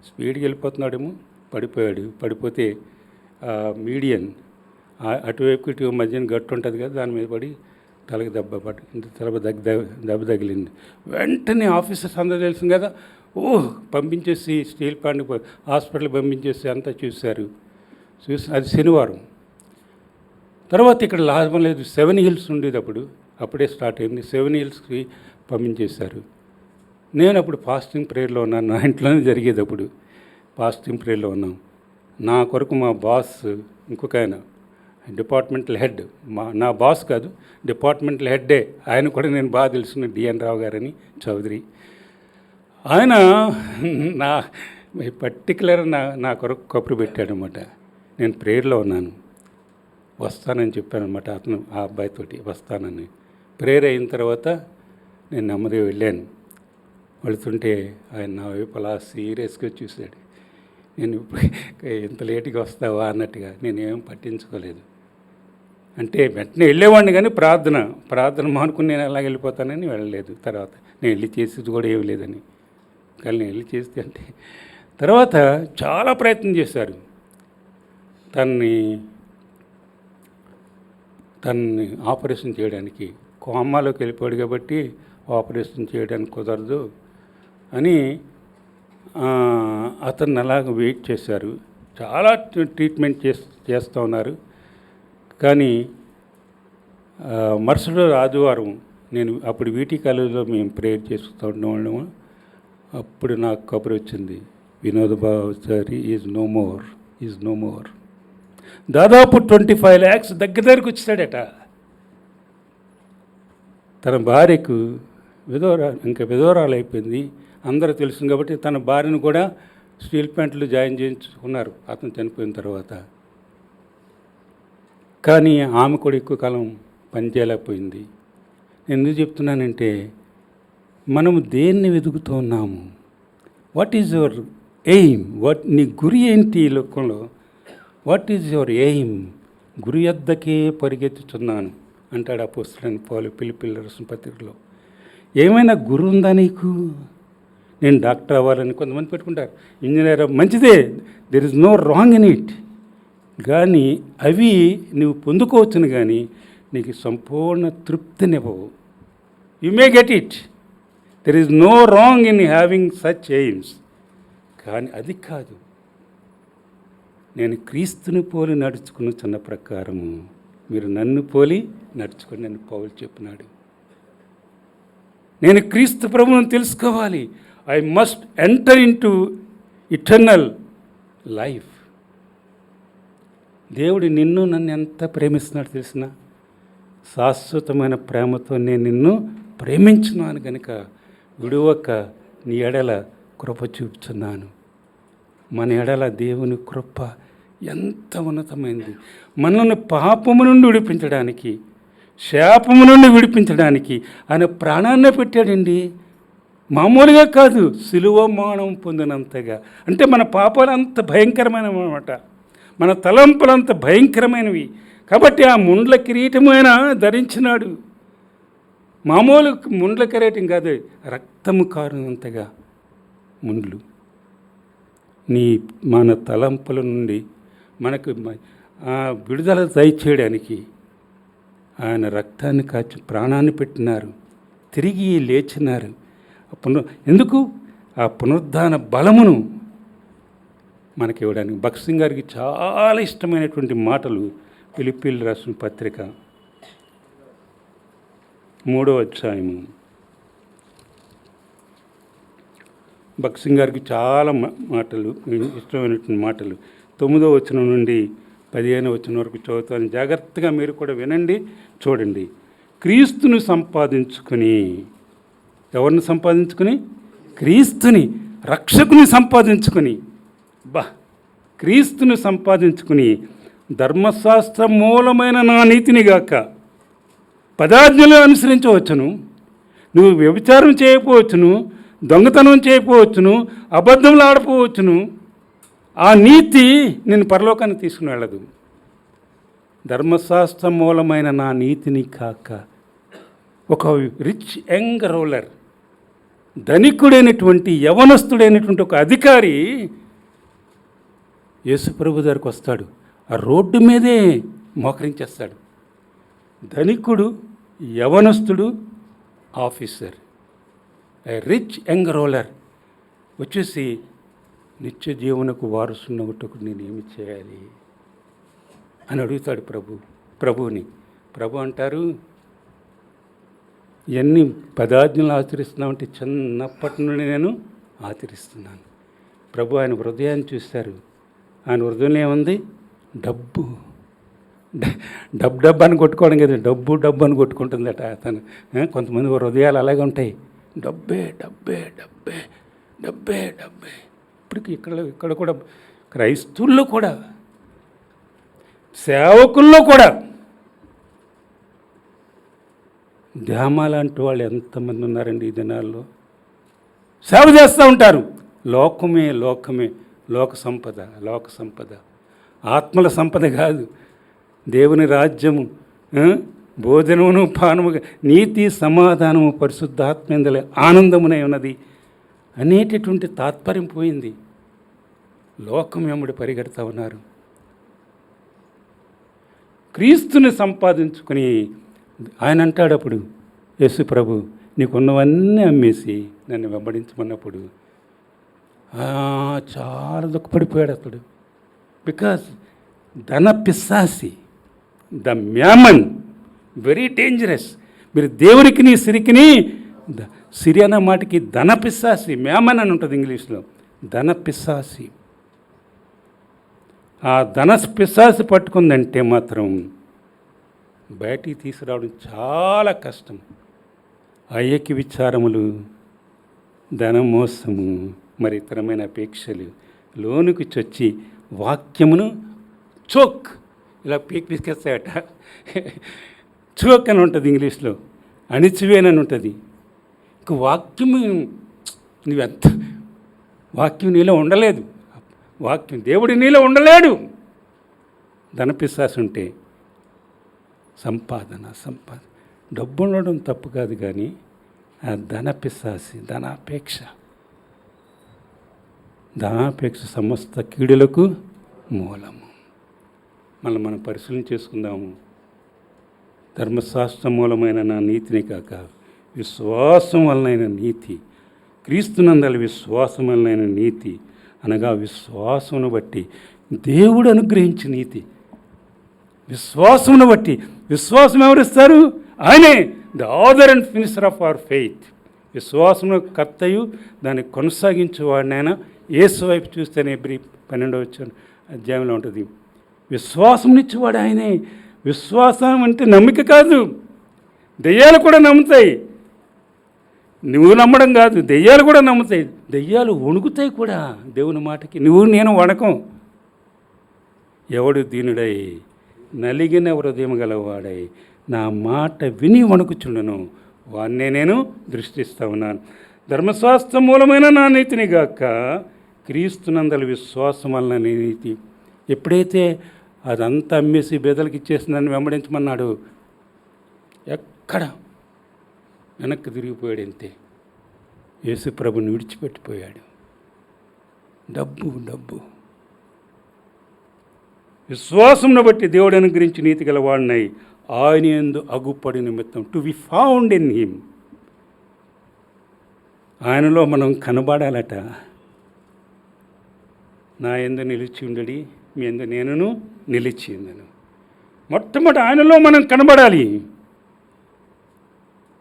స్పీడ్కి వెళ్ళిపోతున్నాడేమో, పడిపోతే మీడియన్ అటువైపు ఇటు మధ్యన గట్టు ఉంటుంది కదా, దాని మీద పడి తలకి దెబ్బ తగిలింది. వెంటనే ఆఫీసర్స్ అందరూ తెలిసింది కదా, పంపించేసి స్టీల్ ప్లాంట్ హాస్పిటల్ పంపించేసి అంతా చూసి అది శనివారం. తర్వాత ఇక్కడ లాభం లేదు, 7 హిల్స్ ఉండేది అప్పుడే స్టార్ట్ అయింది. 7 హిల్స్కి పంపించేశారు. నేను అప్పుడు ఫాస్టింగ్ ప్రేయర్లో ఉన్నాను. నా ఇంట్లోనే జరిగేది. అప్పుడు ఫాస్టింగ్ ప్రేయర్లో ఉన్నాం. నా కొరకు మా బాస్ ఇంకొక ఆయన డిపార్ట్మెంటల్ హెడ్, నా బాస్ కాదు, డిపార్ట్మెంటల్ హెడ్డే, ఆయన కూడా నేను బాగా తెలుసుకున్న డిఎన్ రావు గారని చౌదరి. ఆయన నా పర్టికులర్ నా కొరకు కబురు పెట్టాడనమాట. నేను ప్రేయర్లో ఉన్నాను, వస్తానని చెప్పానమాట. అతను ఆ అబ్బాయితోటి వస్తానని. ప్రేయర్ అయిన తర్వాత నేను నెమ్మదిగా వెళ్ళాను. వెళుతుంటే ఆయన నా వైపు అలా సీరియస్గా చూశాడు. నేను ఇంత లేటుగా వస్తావా అన్నట్టుగా. నేనేం పట్టించుకోలేదు. అంటే వెంటనే వెళ్ళేవాడిని, కానీ ప్రార్థన మానుకుని నేను ఎలా వెళ్ళిపోతానని వెళ్ళలేదు. తర్వాత నేను వెళ్ళి చేసేది కూడా ఏమి లేదని. కానీ నేను వెళ్ళి చేస్తే అంటే తర్వాత చాలా ప్రయత్నం చేశారు. తన్ని ఆపరేషన్ చేయడానికి. కోమాలోకి వెళ్ళిపోయాడు కాబట్టి ఆపరేషన్ చేయడానికి కుదరదు అని అతన్ని అలాగ వెయిట్ చేశారు. చాలా ట్రీట్మెంట్ చేస్తూ ఉన్నారు. కానీ మరుసటి ఆదివారం నేను అప్పుడు వీటీ కాలేజీలో మేము ప్రేయర్ చేస్తూ ఉండేవాళ్ళము. అప్పుడు నాకు కబురు వచ్చింది, వినోద్ బావచారి ఈజ్ నో మోర్. దాదాపు 25 lakhs దగ్గరికి వచ్చాడట. తన భార్యకు విధవరాలు అయిపోయింది. అందరూ తెలుసు కాబట్టి తన భార్యను కూడా స్టీల్ ప్లాంట్లో జాయిన్ చేయించుకున్నారు అతను చనిపోయిన తర్వాత. కానీ ఆమె కూడా ఎక్కువ కాలం పనిచేయలేకపోయింది. నేను ఎందుకు చెప్తున్నానంటే, మనము దేన్ని వెతుకుతూ ఉన్నాము? What is your aim? నీ గురి ఏంటి ఈ లోకంలో? What is your aim? గురి యొద్దకే పరిగెత్తుతున్నాను అంటాడు అపోస్తలుడైన పౌలు ఫిలిప్పీయులకు రాసిన పత్రికలో. ఏమైనా గురి ఉందా నీకు? నేను డాక్టర్ అవ్వాలని కొంతమంది పెట్టుకుంటారు, ఇంజనీర్ మంచిదే, there is no wrong in it. కానీ అవి నువ్వు పొందుకోవచ్చును, కానీ నీకు సంపూర్ణ తృప్తినివ్వవు. You may get it, there is no wrong in having such aims. కానీ అది కాదు. నేను క్రీస్తుని పోలి నడుచుకున్న చిన్న ప్రకారము మీరు నన్ను పోలి నడుచుకొని నన్ను పౌలు చెప్పినాడు. నేను క్రీస్తు ప్రభువును తెలుసుకోవాలి. I must enter into eternal life. దేవుడు నన్ను ఎంత ప్రేమిస్తున్నాడు తెలిసిన? శాశ్వతమైన ప్రేమతో నేను నిన్ను ప్రేమించున్నాను కనుక విడువక నీ ఎడల కృప చూపుతున్నాను. మన ఎడల దేవుని కృప ఎంత ఉన్నతమైంది. మనల్ని పాపము నుండి విడిపించడానికి, శాపము నుండి విడిపించడానికి ఆయన ప్రాణాన్ని పెట్టాడండి. మామూలుగా కాదు, సిలువ మరణం పొందినంతగా. అంటే మన పాపాలు అంత భయంకరమైనవి అన్నమాట, మన తలంపులు అంత భయంకరమైనవి. కాబట్టి ఆ ముండ్ల కిరీటమైన ధరించినాడు. మామూలు ముండ్ల కిరీటం కాదు, రక్తము కారునంతగా ముండ్లు. మన తలంపుల నుండి మనకు విడుదల దయచేయడానికి ఆయన రక్తాన్ని కాచి ప్రాణాన్ని పెట్టినారు, తిరిగి లేచినారు. ఎందుకు? ఆ పునరుద్ధాన బలమును మనకి ఇవ్వడానికి. భగత్ సింగ్ గారికి చాలా ఇష్టమైనటువంటి మాటలు ఫిలిప్పీలు రాసిన పత్రిక 3వ అధ్యాయము. భక్సింగ్ గారికి చాలా మాటలు, ఇష్టమైనటువంటి మాటలు 9వ వచనం నుండి 15వ వచనం వరకు చదువుతాను. జాగ్రత్తగా మీరు కూడా వినండి, చూడండి. క్రీస్తుని సంపాదించుకొని, ఎవరిని సంపాదించుకొని? క్రీస్తుని, రక్షకుని సంపాదించుకొని, క్రీస్తుని సంపాదించుకుని ధర్మశాస్త్ర మూలమైన నా నీతిని గాక పదాజ్ఞలు అనుసరించవచ్చును. నువ్వు వ్యభిచారం చేయకపోవచ్చును, దొంగతనం చేయకపోవచ్చును, అబద్ధంలు ఆడపోవచ్చును. ఆ నీతి నేను పరలోకాన్ని తీసుకుని వెళ్ళదు. ధర్మశాస్త్ర మూలమైన నా నీతిని కాక ఒక రిచ్ యంగ్ రూలర్, ధనికుడైనటువంటి యవనస్తుడైనటువంటి ఒక అధికారి యేసుప్రభు దగ్గరికి వస్తాడు. ఆ రోడ్డు మీదే మోకరించేస్తాడు. ధనికుడు, యవనస్తుడు, ఆఫీసర్, రిచ్ యంగ్ రూలర్ వచ్చేసి నిత్య జీవనకు వారసున్నట్టుకు నేను ఏమి చేయాలి అని అడుగుతాడు ప్రభువుని. ప్రభు అంటారు, ఇవన్నీ పదాజ్ఞలు ఆచరిస్తున్నామంటే చిన్నప్పటి నుండి నేను ఆచరిస్తున్నాను. ప్రభు ఆయన హృదయాన్ని చూశారు. ఆయన హృదయంలో ఏముంది? డబ్బు అని కొట్టుకోవడం కదా, డబ్బు అని కొట్టుకుంటుందట అతను. కొంతమంది హృదయాలు అలాగే ఉంటాయి, డబ్బే డబ్బే డబ్బే డబ్బే డబ్బే. ఇప్పటికి ఇక్కడ కూడా క్రైస్తవుల్లో కూడా, సేవకుల్లో కూడా ధ్యామాలంటూ వాళ్ళు ఎంతమంది ఉన్నారండి ఈ దినాల్లో. సేవ చేస్తూ ఉంటారు. లోకమే లోక సంపద, ఆత్మల సంపద కాదు. దేవుని రాజ్యము, భోజనమును పానము, నీతి సమాధానము పరిశుద్ధాత్మేందలే ఆనందమునై ఉన్నది అనేటటువంటి తాత్పర్యం పోయింది. లోకం వెంబడి పరిగెడతా ఉన్నారు. క్రీస్తుని సంపాదించుకొని ఆయన అంటాడు అప్పుడు, యేసు ప్రభు నీకున్నవన్నీ అమ్మేసి నన్ను వెంబడించమన్నప్పుడు చాలా దుఃఖపడిపోయాడు అతడు. బికాజ్ ధన పిశాసి, ద మ్యామన్, వెరీ డేంజరస్. మీరు దేవునికి నీ సిరికిని, సిరి అన్న మాటకి ధన పిశాసి, మ్యామన్ అని ఉంటుంది ఇంగ్లీష్లో, ధన పిశాసి. ఆ ధన పిశాసి పట్టుకుందంటే మాత్రం బయటికి తీసుకురావడం చాలా కష్టం. అయ్యకి విచారములు, ధనమోసము, మరి ఇతరమైన అపేక్షలు లోనికి చొచ్చి వాక్యమును చోక్ ఇలా పీకేస్తాయట. చోక్ అని ఉంటుంది ఇంగ్లీష్లో, అణిచివేనని ఉంటుంది. ఇంక వాక్యము వాక్యం నీలో ఉండలేదు, వాక్యం దేవుడి నీలో ఉండలేడు. ధనపిశాసి ఉంటే సంపాదన డబ్బు ఉండడం తప్పు కాదు, కానీ ఆ ధనపిశాసి, ధనాపేక్ష సమస్త కీడులకు మూలము. మనం పరిశీలన చేసుకుందాము. ధర్మశాస్త్ర మూలమైన నా నీతిని కాక విశ్వాసం వలనైన నీతి, క్రీస్తునందల విశ్వాసం వలనైన నీతి అనగా విశ్వాసమును బట్టి దేవుడు అనుగ్రహించిన నీతి. విశ్వాసమును బట్టి, విశ్వాసం ఎవరిస్తారు? ఆయనే, the author and finisher of our faith. విశ్వాసమును కర్తయు దాన్ని కొనసాగించేవాడినైనా యేసు వైపు చూస్తేనే 12వ అధ్యాయంలో ఉంటుంది. విశ్వాసమునిచ్చేవాడు ఆయనే. విశ్వాసం అంటే నమ్మిక కాదు, దెయ్యాలు కూడా నమ్ముతాయి. నువ్వు నమ్మడం కాదు, దెయ్యాలు కూడా నమ్ముతాయి. దెయ్యాలు వణుకుతాయి కూడా దేవుని మాటకి. నువ్వు నేను వణకం. ఎవడు దీనుడై నలిగిన హృదయం గలవాడై నా మాట విని వణుకుచుండను వాన్నే నేను దృష్టిస్తా ఉన్నాను. ధర్మశాస్త్ర మూలమైన నా నీతిని గాక క్రీస్తునందల విశ్వాసం వలన నీతి. ఎప్పుడైతే అదంతా అమ్మేసి బేదలకు ఇచ్చేసిందని వెంబడించమన్నాడు, ఎక్కడ వెనక్కి తిరిగిపోయాడు. అంతే, యేసు ప్రభుని విడిచిపెట్టిపోయాడు. డబ్బు విశ్వాసంను బట్టి దేవుడు అనుగ్రహించి నీతి గలవాడినై ఆయన యందు అగుపడి నిమిత్తం, to be found in him. ఆయనలో మనం కనబడాలట. నా యందు నిలిచి ఉండడి, మీ యందు నేనును నిలిచి ఉందను. మొట్టమొదటి ఆయనలో మనం కనబడాలి.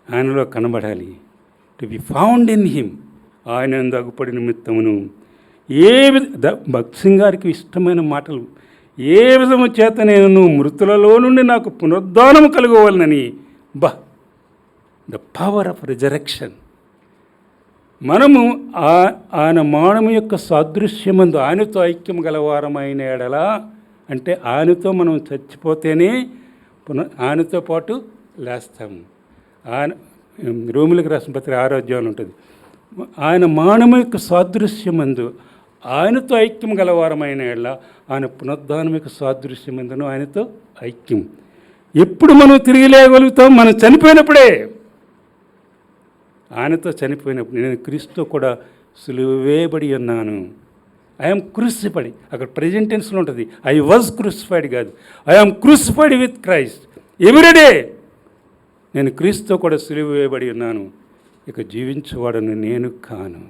ఆయనలో కనబడాలి. To be found in him. ఆయన అగుపడి నిమిత్తమును భక్త్ సింగ్ గారికి ఇష్టమైన మాటలు, ఏ విధము చేత నేను మృతులలో నుండి నాకు పునరుద్ధానము కలుగవలనని. The power of resurrection. మనము ఆయన మానము యొక్క సాదృశ్యమందు ఆయనతో ఐక్యం గలవారమైన ఎడలా, అంటే ఆయనతో మనం చచ్చిపోతేనే ఆయనతో పాటు లేస్తాము. ఆయన రోమిలకు రాసిన పత్రిక 6వ అధ్యాయంలో ఉంటుంది. ఆయన మానము యొక్క సాదృశ్యమందు ఆయనతో ఐక్యం గలవారమైన ఎడల ఆయన పునరుద్ధానం యొక్క సాదృశ్యమందును ఆయనతో ఐక్యం. ఎప్పుడు మనం తిరిగి లేగలుగుతాం? మనం చనిపోయినప్పుడే. ఆయనతో చనిపోయినప్పుడు నేను క్రీస్తుతో కూడా సిలువ వేయబడి ఉన్నాను. I'm crucified. అక్కడ ప్రెజెంట్ టెన్స్లో ఉంటుంది. ఐ వాజ్ క్రూసిఫైడ్ కాదు, I'm crucified with Christ everyday. నేను క్రీస్తుతో కూడా సిలువ వేయబడి ఉన్నాను. ఇక జీవించేవాడను నేను కాను,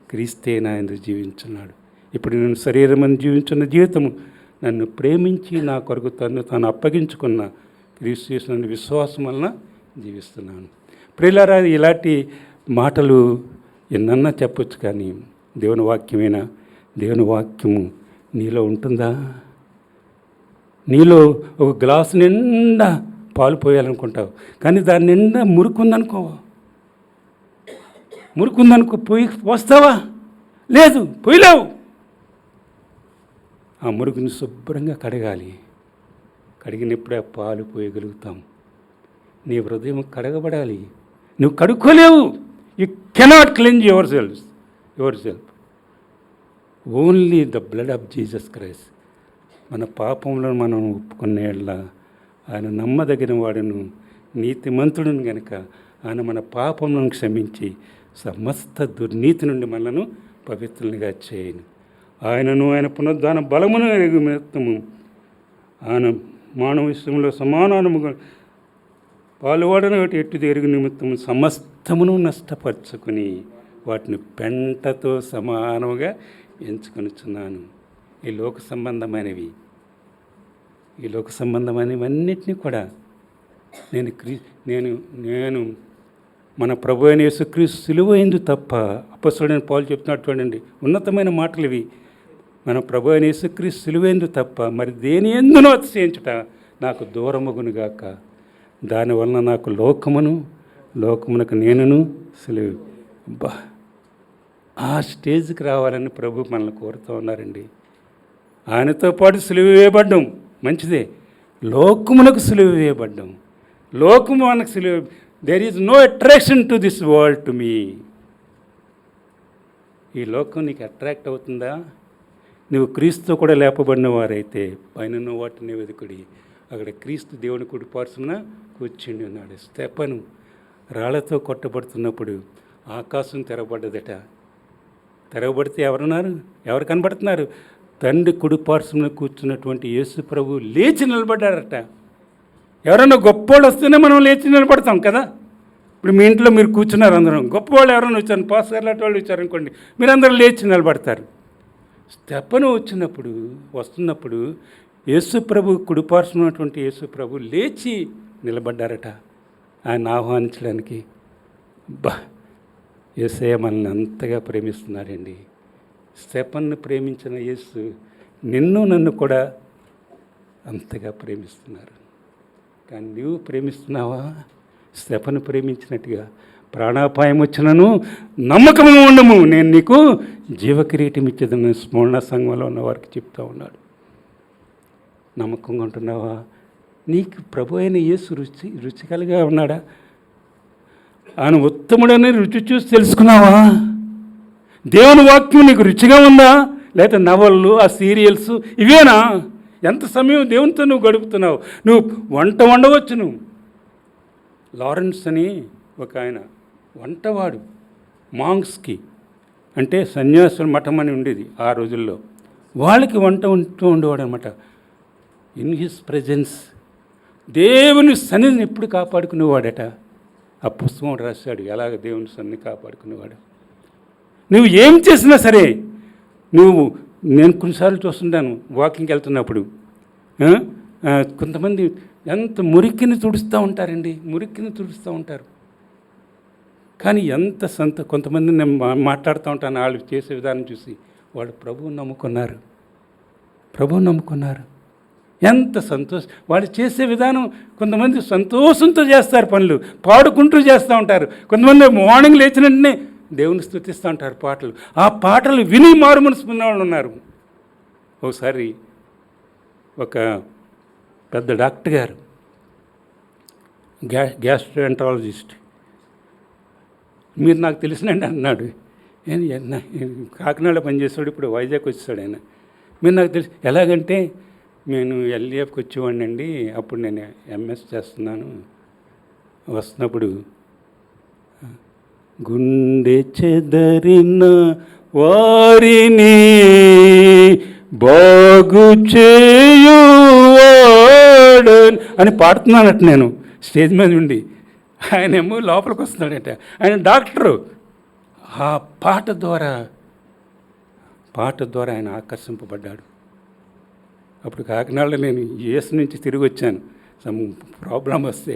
క్రీస్తే నా యందు జీవించున్నాడు. ఇప్పుడు నేను శరీరమని జీవించున్న జీవితము నన్ను ప్రేమించి నా కొరకు తాను అప్పగించుకున్న క్రీస్తు చేసిన విశ్వాసం వలన జీవిస్తున్నాను. ప్రియులారా, ఇలాంటి మాటలు ఎన్నన్నా చెప్పొచ్చు, కానీ దేవుని వాక్యమేనా? దేవుని వాక్యము నీలో ఉంటుందా? నీలో ఒక గ్లాసు నిండా పాలు పోయాలనుకుంటావు, కానీ దాని నిండా మురుకుందనుకో, పోయి వస్తావా? లేదు, పోయిలేవు. ఆ మురుగుని శుభ్రంగా కడగాలి. కడిగినప్పుడే ఆ పాలు పోయగలుగుతాం. నీ హృదయం కడగబడాలి. నువ్వు కడుక్కోలేవు. You cannot cleanse yourself. Only the blood of Jesus Christ. మన పాపంలో మనం ఒప్పుకునేళ్ళ ఆయన నమ్మదగిన వాడును, నీతిమంతుడును గనుక ఆయన మన పాపములను క్షమించి సమస్త దుర్నీతి నుండి మనలను పవిత్రులుగా చేయను. ఆయనను ఆయన పునరుద్ధాన బలమును నిమిత్తము ఆయన మానవ విషయంలో సమానముగా పాలువాడను ఎట్టి ఎరుగు నిమిత్తము సమస్తమును నష్టపరుచుకుని వాటిని పెంటతో సమానముగా ఎంచుకొనిచున్నాను. ఈ లోక సంబంధమైనవన్నిటినీ కూడా నేను మన ప్రభు అయిన యేసుక్రీస్తు సిలువైంది తప్ప, అపొస్తలుడైన పౌలు చెప్తున్నాడు చూడండి, ఉన్నతమైన మాటలు ఇవి. మన ప్రభు అయిన యేసుక్రీస్తు సిలువైంది తప్ప మరి దేని ఎందునో అతిశయించుట నాకు దూరమగునుగాక. దానివలన నాకు లోకమునకు నేనును సిలువ. ఆ స్టేజ్కి రావాలని ప్రభు మనల్ని కోరుతూ ఉన్నారండి. ఆయనతో పాటు సిలువ వేయబడ్డం మంచిదే, లోకమునకు సిలువ వేయబడ్డం. లోకము మనకు సిలువ. There is no attraction to this world to me. ఈ లోకం నీకు అట్రాక్ట్ అవుతుందా? నువ్వు క్రీస్తు కూడా లేపబడిన వారైతే పైన వాటిని వెతుకుడి. అక్కడ క్రీస్తు దేవుని కుడి పార్శ్వన కూర్చుండి ఉన్నాడు. స్తెఫను రాళ్లతో కొట్టబడుతున్నప్పుడు ఆకాశం తెరవబడ్డదట. తెరవబడితే ఎవరు కనబడుతున్నారు? తండ్రి కుడి పార్శ్వన కూర్చున్నటువంటి యేసు ప్రభు లేచి నిలబడ్డారట. ఎవరైనా గొప్పవాళ్ళు వస్తేనే మనం లేచి నిలబడతాం కదా. ఇప్పుడు మీ ఇంట్లో మీరు కూర్చున్నారు, అందరం గొప్పవాళ్ళు ఎవరైనా వచ్చారు, పాస్టర్ లాంటి వాళ్ళు వచ్చారనుకోండి, మీరందరూ లేచి నిలబడతారు. స్తెఫను వస్తున్నప్పుడు యేసు ప్రభు కుడిపార్శ్వనటువంటి యేసు ప్రభు లేచి నిలబడ్డారట ఆయన ఆహ్వానించడానికి. యేసయ్య మనల్ని అంతగా ప్రేమిస్తున్నారండి. స్తెఫన్ను ప్రేమించిన యేసు నన్ను కూడా అంతగా ప్రేమిస్తున్నారు. కానీ నువ్వు ప్రేమిస్తున్నావా? స్తెఫను ప్రేమించినట్టుగా ప్రాణాపాయం వచ్చినను నమ్మకము ఉండము, నేను నీకు జీవకిరీటం ఇచ్చేదని స్మరణ సంఘంలో ఉన్న వారికి చెప్తా ఉన్నాడు. నమ్మకంగా ఉంటున్నావా? నీకు ప్రభు అయిన యేసు రుచికలుగా ఉన్నాడా? ఆయన ఉత్తముడని రుచి చూసి తెలుసుకున్నావా? దేవుని వాక్యం నీకు రుచిగా ఉందా? లేకపోతే నవళ్ళు, ఆ సీరియల్స్ ఇవేనా? ఎంత సమయం దేవునితో నువ్వు గడుపుతున్నావు? నువ్వు వంట వండవచ్చు. నువ్వు లారెన్స్ అని ఒక ఆయన వంటవాడు, మాంగ్స్కి అంటే సన్యాసుల మఠం అని ఉండేది ఆ రోజుల్లో. వాళ్ళకి వంట ఉంటూ ఉండేవాడు అనమాట. ఇన్ హిస్ ప్రెజెన్స్ దేవుని సన్నిధిని ఎప్పుడు కాపాడుకునేవాడట. ఆ పుస్తకం రాశాడు ఎలాగ దేవుని సన్నిధిని కాపాడుకునేవాడు. నువ్వు ఏం చేసినా సరే, నేను కొన్నిసార్లు చూస్తుంటాను వాకింగ్కి వెళ్తున్నప్పుడు, కొంతమంది ఎంత మురికిని తుడుస్తూ ఉంటారండి, మురికిని తుడుస్తూ ఉంటారు. కానీ ఎంత కొంతమంది నేను మాట్లాడుతూ ఉంటాను, వాళ్ళు చేసే విధానం చూసి వాళ్ళు ప్రభువుని నమ్ముకున్నారు, ప్రభువుని నమ్ముకున్నారు. ఎంత సంతోషం వాళ్ళు చేసే విధానం. కొంతమంది సంతోషంతో చేస్తారు పనులు, పాడుకుంటూ చేస్తూ ఉంటారు. కొంతమంది మార్నింగ్ లేచిన వెంటనే దేవుని స్తుతిస్తూ ఉంటారు పాటలు. ఆ పాటలు విని మారు మనసు పొందిన వాళ్ళు ఉన్నారు. ఒకసారి ఒక పెద్ద డాక్టర్ గారు, గ్యాస్ట్రోఎంట్రాలజిస్ట్, మీరు నాకు తెలిసినండి అన్నాడు. కాకినాడ పనిచేస్తాడు, ఇప్పుడు వైజాగ్ వచ్చేసాడు ఆయన. మీరు నాకు తెలుసు ఎలాగంటే, నేను ఎల్ఏఎఫ్కి వచ్చేవాడిని అండి, అప్పుడు నేను ఎంఎస్ చేస్తున్నాను. వస్తున్నప్పుడు గుండె చెదరిన వారిని బాగు చేయువాడు అని పాడుతున్నానట నేను స్టేజ్ మీద ఉండి. ఆయనేమో లోపలికి వస్తున్నాడట, ఆయన డాక్టరు. ఆ పాట ద్వారా ఆయన ఆకర్షింపబడ్డాడు. అప్పుడు కాకినాడలో నేను యుఎస్ నుంచి తిరిగి వచ్చాను. సమ్ ప్రాబ్లం వస్తే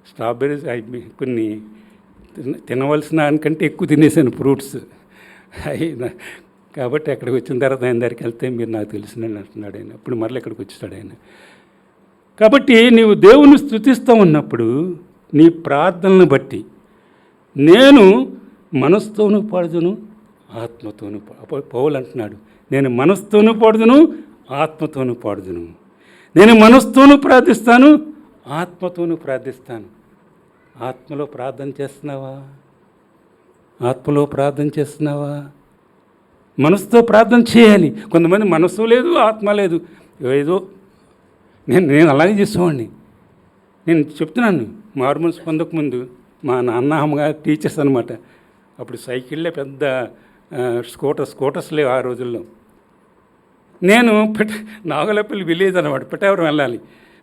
స్ట్రాబెర్రీస్ కొన్ని తినవలసిన దానికంటే ఎక్కువ తినేసాను ఫ్రూట్స్ అయినా. కాబట్టి అక్కడికి వచ్చిన తర్వాత ఆయన దగ్గరికి వెళ్తే మీరు నాకు తెలిసినని అంటున్నాడు ఆయన. అప్పుడు మరలా ఇక్కడికి వచ్చాడు ఆయన. కాబట్టి నీవు దేవుని స్తుతిస్తూ ఉన్నప్పుడు నీ ప్రార్థనను బట్టి నేను మనసుతోనూ పాడుదును, ఆత్మతోనూ. పౌలు అంటున్నాడు, నేను మనసుతోనూ పాడుదును, ఆత్మతోనూ పాడుదును. నేను మనసుతోనూ ప్రార్థిస్తాను, ఆత్మతోనూ ప్రార్థిస్తాను. ఆత్మలో ప్రార్థన చేస్తున్నావా? ఆత్మలో ప్రార్థన చేస్తున్నావా? మనసుతో ప్రార్థన చేయాలి. కొంతమంది మనసు లేదు, ఆత్మ లేదు, ఏదో. నేను అలాగే చేసేవాడిని. నేను చెప్తున్నాను, మారు మనసు పొందకముందు మా నాన్న అమ్మగారు టీచర్స్ అనమాట. అప్పుడు సైకిళ్ళే పెద్ద స్కూటర్స్ లేవు ఆ రోజుల్లో. నేను నాగలపల్లి విలేజ్ అనమాట, పిఠాపురం వెళ్ళాలి.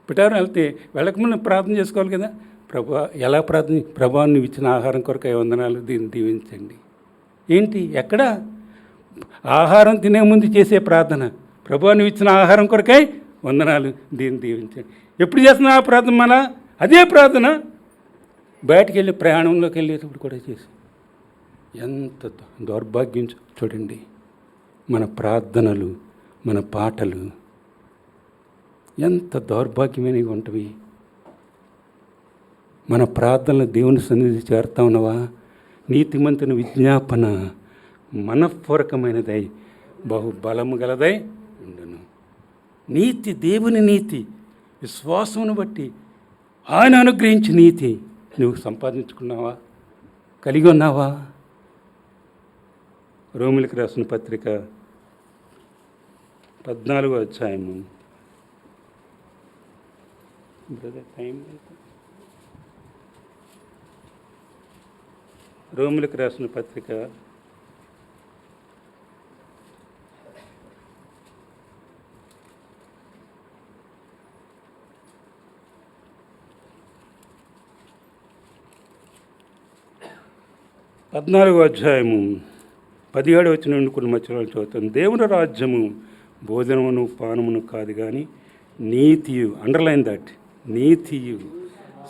పిఠాపురం వెళ్తే వెళ్ళకముందు ప్రార్థన చేసుకోవాలి కదా. ప్రభా ఎలా ప్రార్థన? ప్రభా నువ్వు ఇచ్చిన ఆహారం కొరకై వందనాలు, దీన్ని దీవించండి. ఏంటి ఎక్కడ? ఆహారం తినే ముందు చేసే ప్రార్థన, ప్రభా నువ్వు ఇచ్చిన ఆహారం కొరకై వందనాలు, దీన్ని దీవించండి. ఎప్పుడు చేస్తున్నా ఆ ప్రార్థన? మన అదే ప్రార్థన బయటికి వెళ్ళి ప్రయాణంలోకి వెళ్ళేటప్పుడు కూడా చేసి. ఎంత దౌర్భాగ్యం చూడండి. మన ప్రార్థనలు, మన పాటలు ఎంత దౌర్భాగ్యమైనవి ఉంటవి. మన ప్రార్థనలు దేవుని సన్నిధి చేరుతా ఉన్నవా? నీతిమంతుని విజ్ఞాపన మనఃపూర్వకమైనదై బహుబలము గలదై ఉండును. నీతి, దేవుని నీతి, విశ్వాసమును బట్టి ఆయన అనుగ్రహించి నీతి నువ్వు సంపాదించుకున్నావా? కలిగి ఉన్నావా? రోమిలికి రాసిన పత్రిక 14వ అధ్యాయము. రోమిలికి రాసిన పత్రిక 14వ అధ్యాయము 17వ వచనం నుండి కొన్ని మధ్యలో చదువుతాను. దేవుని రాజ్యము భోజనమును పానమును కాదు కానీ నీతియు, అండర్లైన్ దట్, నీతియు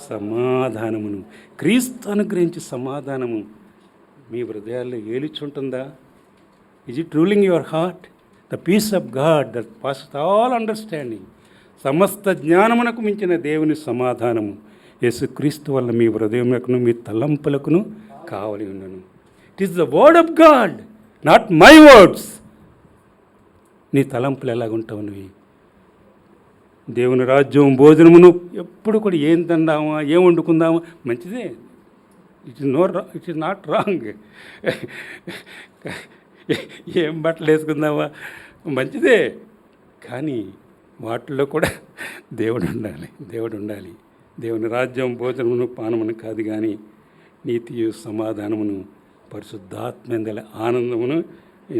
సమాధానమును. క్రీస్తు అనుగ్రహించి సమాధానము మీ హృదయాల్లో ఏలుచుంటుందా? Is it ruling your heart? The peace of God that passes all understanding, సమస్త జ్ఞానమునకు మించిన దేవుని సమాధానము యేసుక్రీస్తు వల్ల మీ హృదయమునకును మీ తలంపులకును కావలి ఉండను. It is the word of God, not my words. నీ తలంపులు ఎలాగుంటావు? నువ్వు దేవుని రాజ్యం భోజనమును ఎప్పుడు కూడా ఏం తిందామా, ఏం వండుకుందామా, మంచిదే. It is not wrong. ఏం బట్టలు వేసుకుందామా, మంచిదే. కానీ వాటిల్లో కూడా దేవుడు ఉండాలి. దేవుని రాజ్యం భోజనమును పానమును కాదు కానీ నీతియు సమాధానమును పరిశుద్ధాత్మేందల ఆనందమును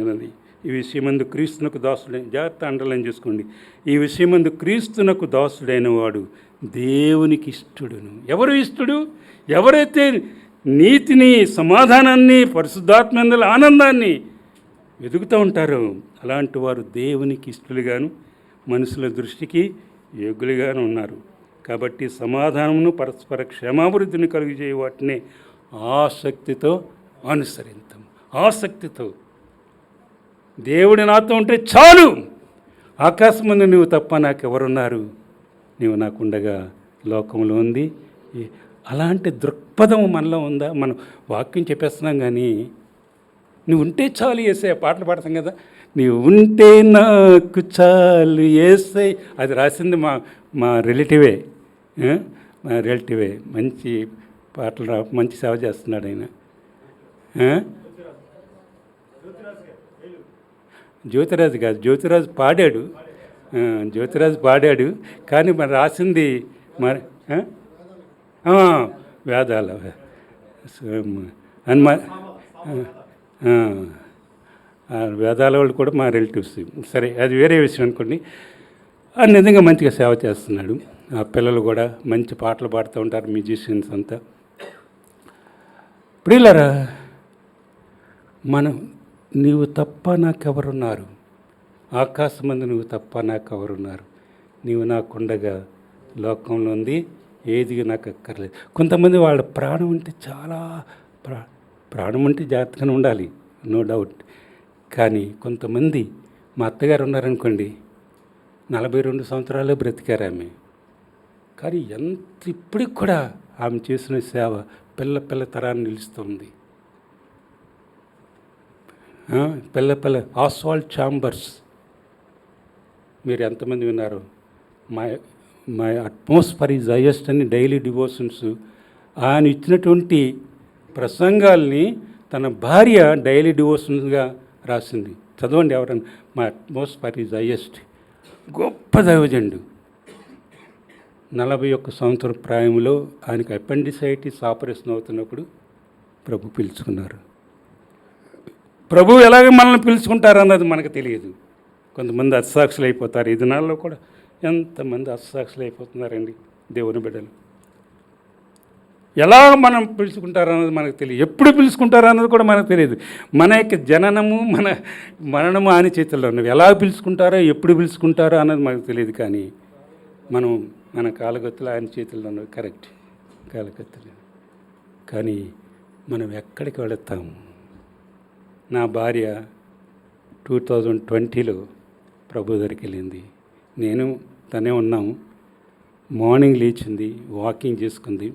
ఉన్నది. ఈ విషయమందు క్రీస్తునకు దాసుడైన, జాగ్రత్త అండర్లైన్ చేసుకోండి, ఈ విషయమందు క్రీస్తునకు దాసుడైన వాడు దేవునికి ఇష్టడును. ఎవరు ఇష్టడు? ఎవరైతే నీతిని, సమాధానాన్ని, పరిశుద్ధాత్మేందల ఆనందాన్ని వెతుకుతూ ఉంటారో అలాంటి వారు దేవునికి ఇష్టలుగాను మనుషుల దృష్టికి యోగ్యులుగానే ఉన్నారు. కాబట్టి సమాధానమును పరస్పర క్షేమాభివృద్ధిని కలుగజేయ వాటిని ఆసక్తితో అనుసరిద్దాం. ఆసక్తితో దేవుడి నాతో ఉంటే చాలు, ఆకాశం ముందు నువ్వు తప్ప నాకెవరున్నారు, నీవు నాకుండగా లోకంలో ఉంది. అలాంటి దృక్పథం మనలో ఉందా? మనం వాక్యం చెప్పేస్తున్నాం కానీ నువ్వు ఉంటే చాలు యేసయ్య, పాటలు పాడతాం కదా, నీవు ఉంటే నాకు చాలు యేసయ్య. అది రాసింది మా రిలేటివే, మా రిలేటివే. మంచి పాటలు మంచి సేవ చేస్తున్నాడు ఆయన. జ్యోతిరాజు కాదు, జ్యోతిరాజు పాడాడు కానీ మరి రాసింది మరి వేదాల అని వేదాల వాళ్ళు కూడా మా రిలేటివ్స్. సరే, అది వేరే విషయం అనుకోండి. నిజంగా మంచిగా సేవ చేస్తున్నాడు. ఆ పిల్లలు కూడా మంచి పాటలు పాడుతూ ఉంటారు, మ్యూజిషియన్స్ అంతా. ప్రియులారా, నీవు తప్ప నాకెవరున్నారు, ఆకాశమందు నువ్వు తప్ప నాకెవరున్నారు, నీవు నాకుండగా లోకంలో ఉంది, ఏది నాకు అక్కర్లేదు. కొంతమంది వాళ్ళ ప్రాణం అంటే చాలా ప్రాణం అంటే జాగ్రత్తగానే ఉండాలి, నో డౌట్. కానీ కొంతమంది, మా అత్తగారు ఉన్నారనుకోండి, 42 సంవత్సరాలే బ్రతికారు ఆమె. కానీ ఇప్పటికి కూడా ఆమె చేసిన సేవ పిల్ల తరాన్ని నిలుస్తుంది. ఆస్వాల్డ్ ఛాంబర్స్ మీరు ఎంతమంది విన్నారు? మై అట్మాస్ఫియర్ ఈజ్ హైయెస్ట్ అని డైలీ డివోషన్స్ ఆయన ఇచ్చినటువంటి ప్రసంగాల్ని తన భార్య డైలీ డివోషన్స్గా రాసింది. చదవండి ఎవరన్నా. My atmosphere is highest. గొప్ప దైవజనుడు. 41 సంవత్సరం ప్రాయంలో ఆయనకు అపెండిసైటిస్ ఆపరేషన్ అవుతున్నప్పుడు ప్రభు పిలుచుకున్నారు. ప్రభు ఎలాగ మనల్ని పిలుచుకుంటారన్నది మనకు తెలియదు. కొంతమంది అస్సాక్షులు అయిపోతారు. ఈ దినాల్లో కూడా ఎంతమంది అస్సాక్షులు అయిపోతున్నారండి దేవుని బిడ్డలు. ఎలా మనం పిలుచుకుంటారన్నది మనకు తెలియదు, ఎప్పుడు పిలుచుకుంటారన్నది కూడా మనకు తెలియదు. మన యొక్క జననము మరణము ఆయన చేతుల్లో ఉన్నవి. ఎలా పిలుచుకుంటారో ఎప్పుడు పిలుచుకుంటారో అన్నది మనకు తెలియదు. కానీ మన కాలగత్తులు ఆయన చేతుల్లో ఉన్నవి. కరెక్ట్, కాలగత్తులు. కానీ మనం ఎక్కడికి వెళతాము? నా భార్య 2020లో ప్రభు దగ్గరికి వెళ్ళింది. నేను తనే ఉన్నాము. మార్నింగ్ లేచింది, వాకింగ్ చేసుకుంది.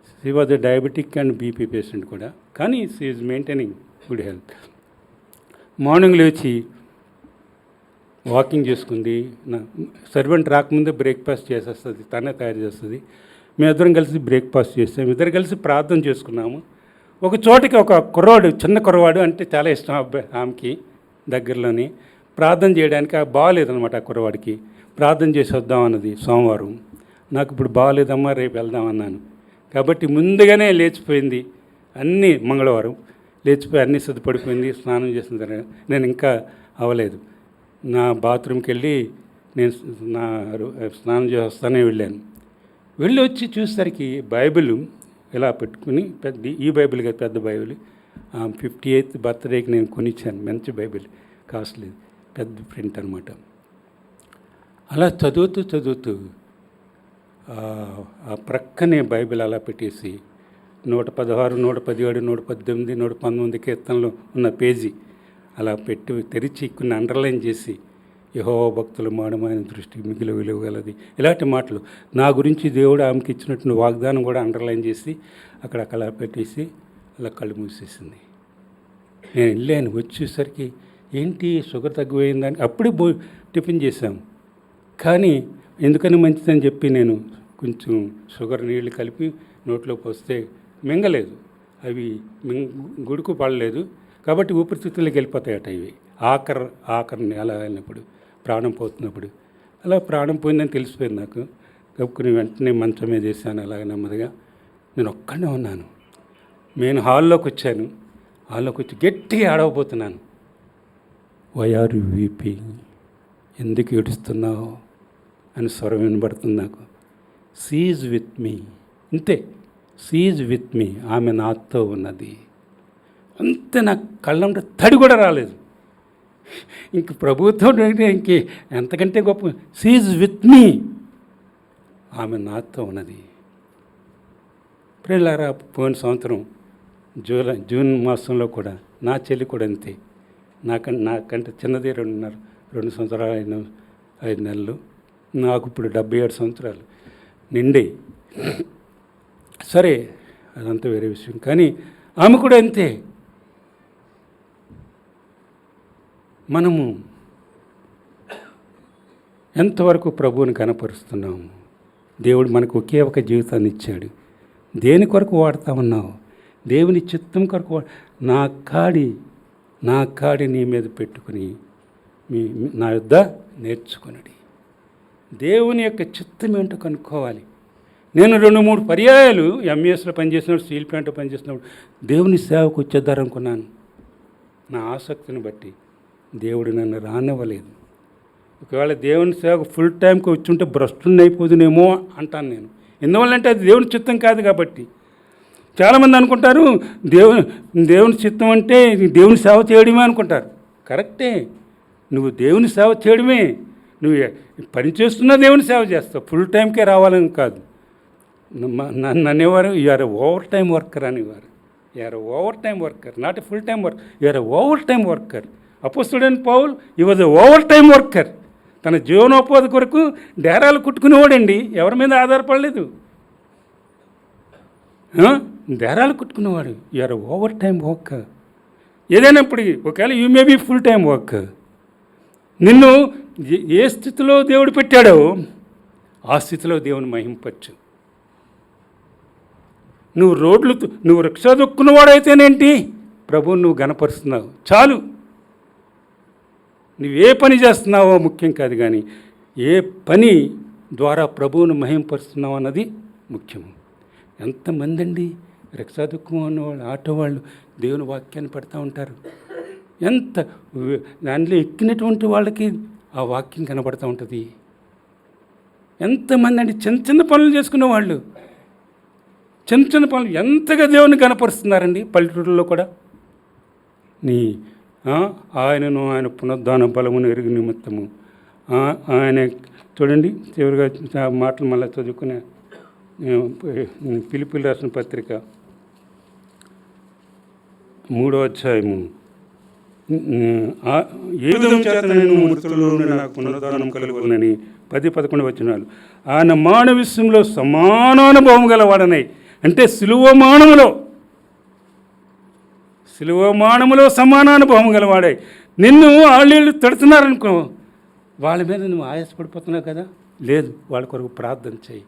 She was a diabetic and BP patient కూడా, కానీ she is maintaining good health. Morning లేచి వాకింగ్ చేసుకుంది. నా సర్వెంట్ రాకముందే బ్రేక్ఫాస్ట్ చేసేస్తుంది, తనే తయారు చేస్తుంది. మేమిద్దరం కలిసి బ్రేక్ఫాస్ట్ చేసాము. ఇద్దరు కలిసి ప్రార్థన చేసుకున్నాము. ఒక చోటికి ఒక కుర్రవాడు, చిన్న కుర్రవాడు అంటే చాలా ఇష్టం ఆమెకి, దగ్గరలోని ప్రార్థన చేయడానికి. బాగాలేదనమాట ఆ కుర్రవాడికి. ప్రార్థన చేసి వద్దామన్నది సోమవారం. నాకు ఇప్పుడు బాగాలేదమ్మా, రేపు వెళ్దామన్నాను. కాబట్టి ముందుగానే లేచిపోయింది. అన్నీ మంగళవారం లేచిపోయి అన్నీ సిద్ధపడిపోయింది. స్నానం చేసిన తర్వాత నేను ఇంకా అవ్వలేదు. నా బాత్రూమ్కి వెళ్ళి నేను స్నానం చేసి వస్తానే వెళ్ళి వచ్చి చూసేసరికి బైబిల్ ఇలా పెట్టుకుని, ఈ బైబిల్ కదా పెద్ద బైబిల్, 58th బర్త్డేకి నేను కొనిచ్చాను. మంచి బైబిల్, కాస్ట్లీ, పెద్ద ప్రింట్ అనమాట. అలా చదువుతూ ఆ ప్రక్కనే బైబిల్ అలా పెట్టేసి 116, 117, 118, 119 కీర్తనలు ఉన్న పేజీ అలా తెరిచి కొన్ని అండర్లైన్ చేసి, యెహోవా భక్తుల మానమైన దృష్టి మిగిలి విలువగలది, ఇలాంటి మాటలు నా గురించి దేవుడు ఆమెకి ఇచ్చినటువంటి వాగ్దానం కూడా అండర్లైన్ చేసి అలా పెట్టేసి అలా కళ్ళు మూసేసింది. నేను వెళ్ళాను. వచ్చేసరికి ఏంటి షుగర్ తగ్గిపోయిందని, అప్పుడే టిఫిన్ చేశాము. కానీ ఎందుకని మంచిదని చెప్పి నేను కొంచెం షుగర్ నీళ్ళు కలిపి నోట్లో పోస్తే మింగలేదు. అవి గుడుకు పడలేదు. కాబట్టి ఊపిరితిత్తులకు వెళ్ళిపోతాయట ఇవి. ఆఖరిని అలా వెళ్ళినప్పుడు, ప్రాణం పోతున్నప్పుడు. అలా ప్రాణం పోయిందని తెలిసిపోయింది నాకు. కప్పుకుని వెంటనే మంచం మీద చేశాను. అలాగే నెమ్మదిగా నేను ఒక్కడే ఉన్నాను. నేను హాల్లోకి వచ్చాను. హాల్లోకి వచ్చి గట్టిగా ఆడవబోతున్నాను. వై ఆర్ యు వీపింగ్, ఎందుకు ఏడుస్తున్నావు అని స్వరం వినబడుతుంది నాకు. షీ ఈజ్ విత్ మీ, అంతే. షీ ఈజ్ విత్ మీ, ఆమె నాతో ఉన్నది. అంతే. నాకు కళ్ళంటే తడి కూడా రాలేదు. ఇంక ప్రభుత్వం ఇంక ఎంతకంటే గొప్ప. షీఈ్ విత్ మీ, ఆమె నాతో ఉన్నది. ప్రియులారా, పోయిన సంవత్సరం జూన్ మాసంలో కూడా నా చెల్లి కూడా అంతే. నాకంటే చిన్నది 2 సంవత్సరాలు 5 నెలలు. నాకు ఇప్పుడు 77 సంవత్సరాలు నిండి. సరే, అదంతా వేరే విషయం. కానీ ఆమె కూడా అంతే. మనము ఎంతవరకు ప్రభువుని కనపరుస్తున్నాము? దేవుడు మనకు ఒకే ఒక జీవితాన్ని ఇచ్చాడు. దేని కొరకు వాడుతా ఉన్నావు? దేవుని చిత్తం కొరకు. నా కాడి నీ మీద పెట్టుకుని నా యొద్ద నేర్చుకునడి. దేవుని యొక్క చిత్తం ఏంటో కనుక్కోవాలి. నేను 2-3 పర్యాయాలు ఎంఈఎస్లో పనిచేసినప్పుడు, స్టీల్ ప్లాంట్లో పనిచేసినప్పుడు దేవుని సేవకు వచ్చేద్దారనుకున్నాను. నా ఆసక్తిని బట్టి దేవుడు నన్ను రానివ్వలేదు. ఒకవేళ దేవుని సేవకు ఫుల్ టైంకి వచ్చి ఉంటే భ్రష్టుని అయిపోదునేమో అంటాను నేను. ఎందువల్లంటే అది దేవుని చిత్తం కాదు కాబట్టి. చాలామంది అనుకుంటారు దేవుని చిత్తం అంటే దేవుని సేవ చేయడమే అనుకుంటారు. కరెక్టే, నువ్వు దేవుని సేవ చేయడమే. నువ్వు పని చేస్తున్నా దేవుని సేవ చేస్తావు, ఫుల్ టైంకే రావాలని కాదు. నన్ను అనేవారు, you are overtime worker అనేవారు. You are overtime worker, not a full time work. You are overtime worker. అపోస్తలుడైన పౌలు he was a overtime worker. తన జీవనోపాధి కొరకు డేరాలు కుట్టుకునేవాడండి, ఎవరి మీద ఆధారపడలేదు. డేరాలు కుట్టుకునేవాడు. You are overtime worker. ఏదైనప్పటికీ ఒకవేళ you may be full time worker. నిన్ను ఏ స్థితిలో దేవుడు పెట్టాడో ఆ స్థితిలో దేవుని మహింపచ్చు. నువ్వు రిక్షా దొక్కున్నవాడైతేనేంటి, ప్రభువుని నువ్వు గణపరుస్తున్నావు చాలు. నువ్వే పని చేస్తున్నావో ముఖ్యం కాదు, కానీ ఏ పని ద్వారా ప్రభువును మహింపరుస్తున్నావు అన్నది ముఖ్యము. ఎంతమంది అండి రిక్షా దుఃఖం ఉన్నవాళ్ళు, ఆటో వాళ్ళు దేవుని వాక్యాన్ని పెడతా ఉంటారు. దాంట్లో ఎక్కినటువంటి వాళ్ళకి ఆ వాక్యం కనబడుతూ ఉంటుంది. ఎంతమంది అండి చిన్న చిన్న పనులు చేసుకునే వాళ్ళు, చిన్న చిన్న పనులు ఎంతగా దేవుని కనపరుస్తున్నారండి పల్లెటూరులో కూడా. ఆయనను ఆయన పునరుద్ధాన బలమును ఎరుగు నిమిత్తము ఆయన చూడండి. చివరిగా మాటలు మళ్ళీ చదువుకునే ఫిలిప్పీయులకు రాసిన పత్రిక 3వ అధ్యాయము. ఏ విధం చేత నేను మృతులలో నుండి నాకు పునరుద్ధానం కలుగునని 10-11 వచనాలు. ఆయన మానవ విషయంలో సమానానుభవం గలవాడనై, అంటే సిలువ మానములో సమానానుభవం గలవాడై. నిన్ను వాళ్ళు తడుతున్నారనుకో, వాళ్ళ మీద నువ్వు ఆయాసపడిపోతున్నావు కదా. లేదు, వాళ్ళ కొరకు ప్రార్థన చేయి.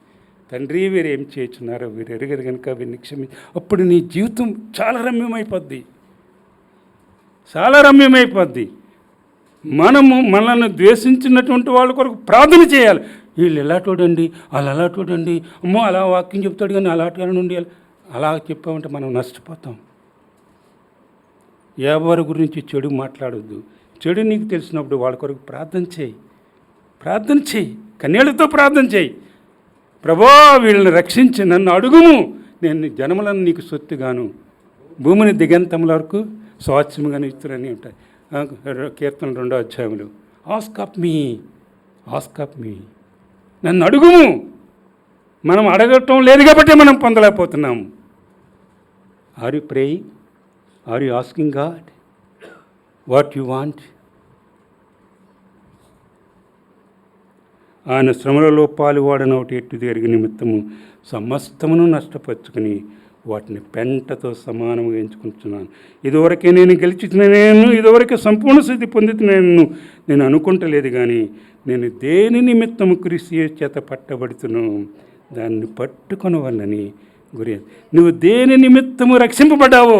తండ్రి, వీరు ఏం చేస్తున్నారో వీరు ఎరుగరు కనుక వీరిని క్షమించి. అప్పుడు నీ జీవితం చాలా రమ్యమైపోద్ది. మనల్ని ద్వేషించినటువంటి వాళ్ళ కొరకు ప్రార్థన చేయాలి. వీళ్ళు ఎలాటోడండి, వాళ్ళు అలాటోడండి, అమ్మో అలా వాక్యం చెప్తాడు కానీ అలాంటి నుండి అలా చెప్పామంటే మనం నష్టపోతాం. ఎవరి గురించి చెడు మాట్లాడొద్దు. చెడు నీకు తెలిసినప్పుడు వాళ్ళ కొరకు ప్రార్థన చేయి, కన్నీళ్లతో ప్రార్థన చేయి. ప్రభువా, వీళ్ళని రక్షించి నన్ను అడుగుము, నేను జనములను నీకు సొత్తుగాను, భూమిని దిగంతముల వరకు స్వాస్థ్యముగాను ఇస్తురని ఉంటాయి. కీర్తన 2వ అధ్యాయములు. ఆస్క్ ఆఫ్ మీ, నన్ను అడుగుము. మనం అడగటం లేదు కాబట్టి మనం పొందలేకపోతున్నాము. Are you praying? Are you asking God what you want? ఆయన శ్రమలలో పాలువాడనొకటి ఎట్టు ఎరుగు నిమిత్తము సమస్తమును నష్టపరుచుకుని వాటిని పెంటతో సమానముగా ఎంచుకుంటున్నాను. ఇదివరకే నేను ఇదివరకే సంపూర్ణ స్థితి పొందుతున్నాను నేను అనుకుంటలేదు, కానీ నేను దేని నిమిత్తము క్రీస్తు చేత పట్టబడుతున్నాను దాన్ని పట్టుకొని వాళ్ళని గురి. నువ్వు దేని నిమిత్తము రక్షింపబడ్డావో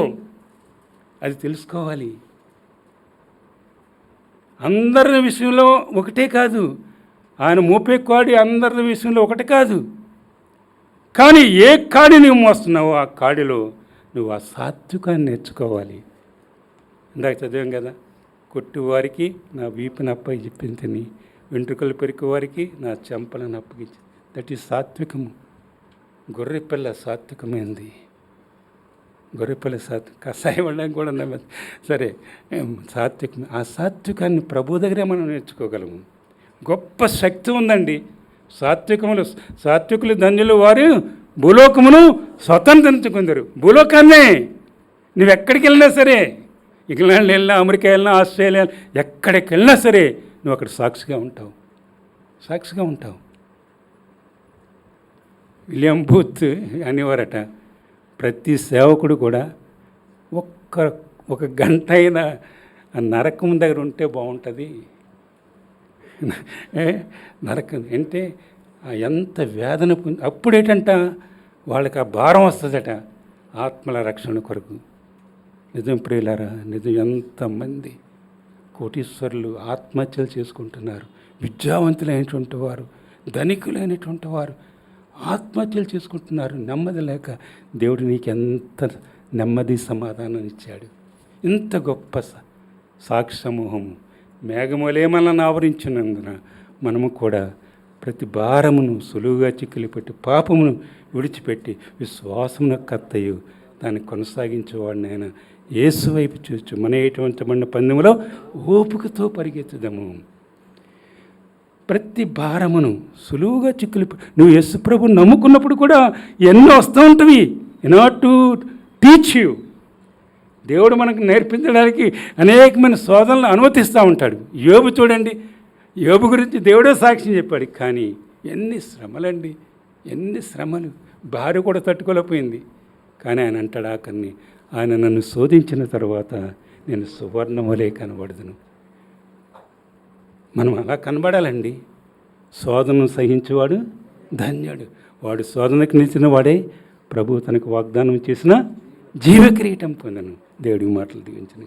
అది తెలుసుకోవాలి. అందరి విషయంలో ఒకటే కాదు, ఆయన మోపే కాడి అందరి విషయంలో ఒకటి కాదు. కానీ ఏ కాడి నువ్వు మోస్తున్నావో ఆ కాడిలో నువ్వు ఆ సాత్వికాన్ని నేర్చుకోవాలి. ఇందాక చదివాం కదా, కొట్టువారికి నా వీపుని అప్పగించింది, వెంట్రుకలు పెరికి వారికి నా చెంపలను అప్పగించి. దట్ ఈజ్ సాత్వికము. గొర్రె పిల్ల సాత్వికమైంది. గొర్రెపల్లి కషాయం వండడానికి కూడా నెమ్మది. సరే, సాత్వికం. ఆ సాత్వికాన్ని ప్రభు దగ్గరే మనం నేర్చుకోగలము. గొప్ప శక్తి ఉందండి సాత్వికులు ధన్యులు వారు భూలోకమును స్వతంత్రించుకుందరు. భూలోకాన్నే నువ్వు ఎక్కడికి వెళ్ళినా సరే, ఇంగ్లాండ్ వెళ్ళినా, అమెరికా వెళ్ళినా, ఆస్ట్రేలియా, ఎక్కడికి వెళ్ళినా సరే నువ్వు అక్కడ సాక్షిగా ఉంటావు. విలియం బూత్ అనేవారట, ప్రతి సేవకుడు కూడా ఒక గంట అయినా ఆ నరకం దగ్గర ఉంటే బాగుంటుంది. నరకం అంటే ఎంత వేదన అప్పుడేటంట వాళ్ళకి ఆ భారం వస్తుందట ఆత్మల రక్షణ కొరకు. నిజం ప్రియులారా, నిజం. ఎంతమంది కోటీశ్వరులు ఆత్మహత్యలు చేసుకుంటున్నారు. విద్యావంతులైనటువంటి వారు, ధనికులైనటువంటి వారు ఆత్మహత్యలు చేసుకుంటున్నారు. నెమ్మది లేక. దేవుడు నీకు ఎంత నెమ్మది సమాధానం ఇచ్చాడు. ఇంత గొప్ప సాక్షి సమూహము మేఘములే మనల్ని ఆవరించినందున మనము కూడా ప్రతి భారమును సులువుగా చిక్కిలిపెట్టి పాపమును విడిచిపెట్టి విశ్వాసమున కర్తయు దాన్ని కొనసాగించేవాడిని ఆయన యేసు వైపు చూచు మన ఎటువంటి పందెములో ఓపికతో పరిగెత్తుదాము. ప్రతి భారమును సులువుగా నువ్వు యేసు ప్రభువుని నమ్ముకున్నప్పుడు కూడా ఎన్నో వస్తూ ఉంటవి. Not to teach you. దేవుడు మనకు నేర్పించడానికి అనేకమైన శోధనలు అనుమతిస్తూ ఉంటాడు. యోబు చూడండి, యోబు గురించి దేవుడే సాక్ష్యం చెప్పాడు. కానీ ఎన్ని శ్రమలు. భార్య కూడా తట్టుకోలేకపోయింది. కానీ ఆయన అంటాడు ఆఖరిని, ఆయన నన్ను శోధించిన తర్వాత నేను సువర్ణములే కనబడదును. మనం అలా కనబడాలండి. శోధనను సహించేవాడు ధన్యుడు. వాడు శోధనకు నిలిచిన వాడే ప్రభు తనకు వాగ్దానం చేసిన జీవకిరీటం పొందను. దేవుడికి మాటలు దీవించను.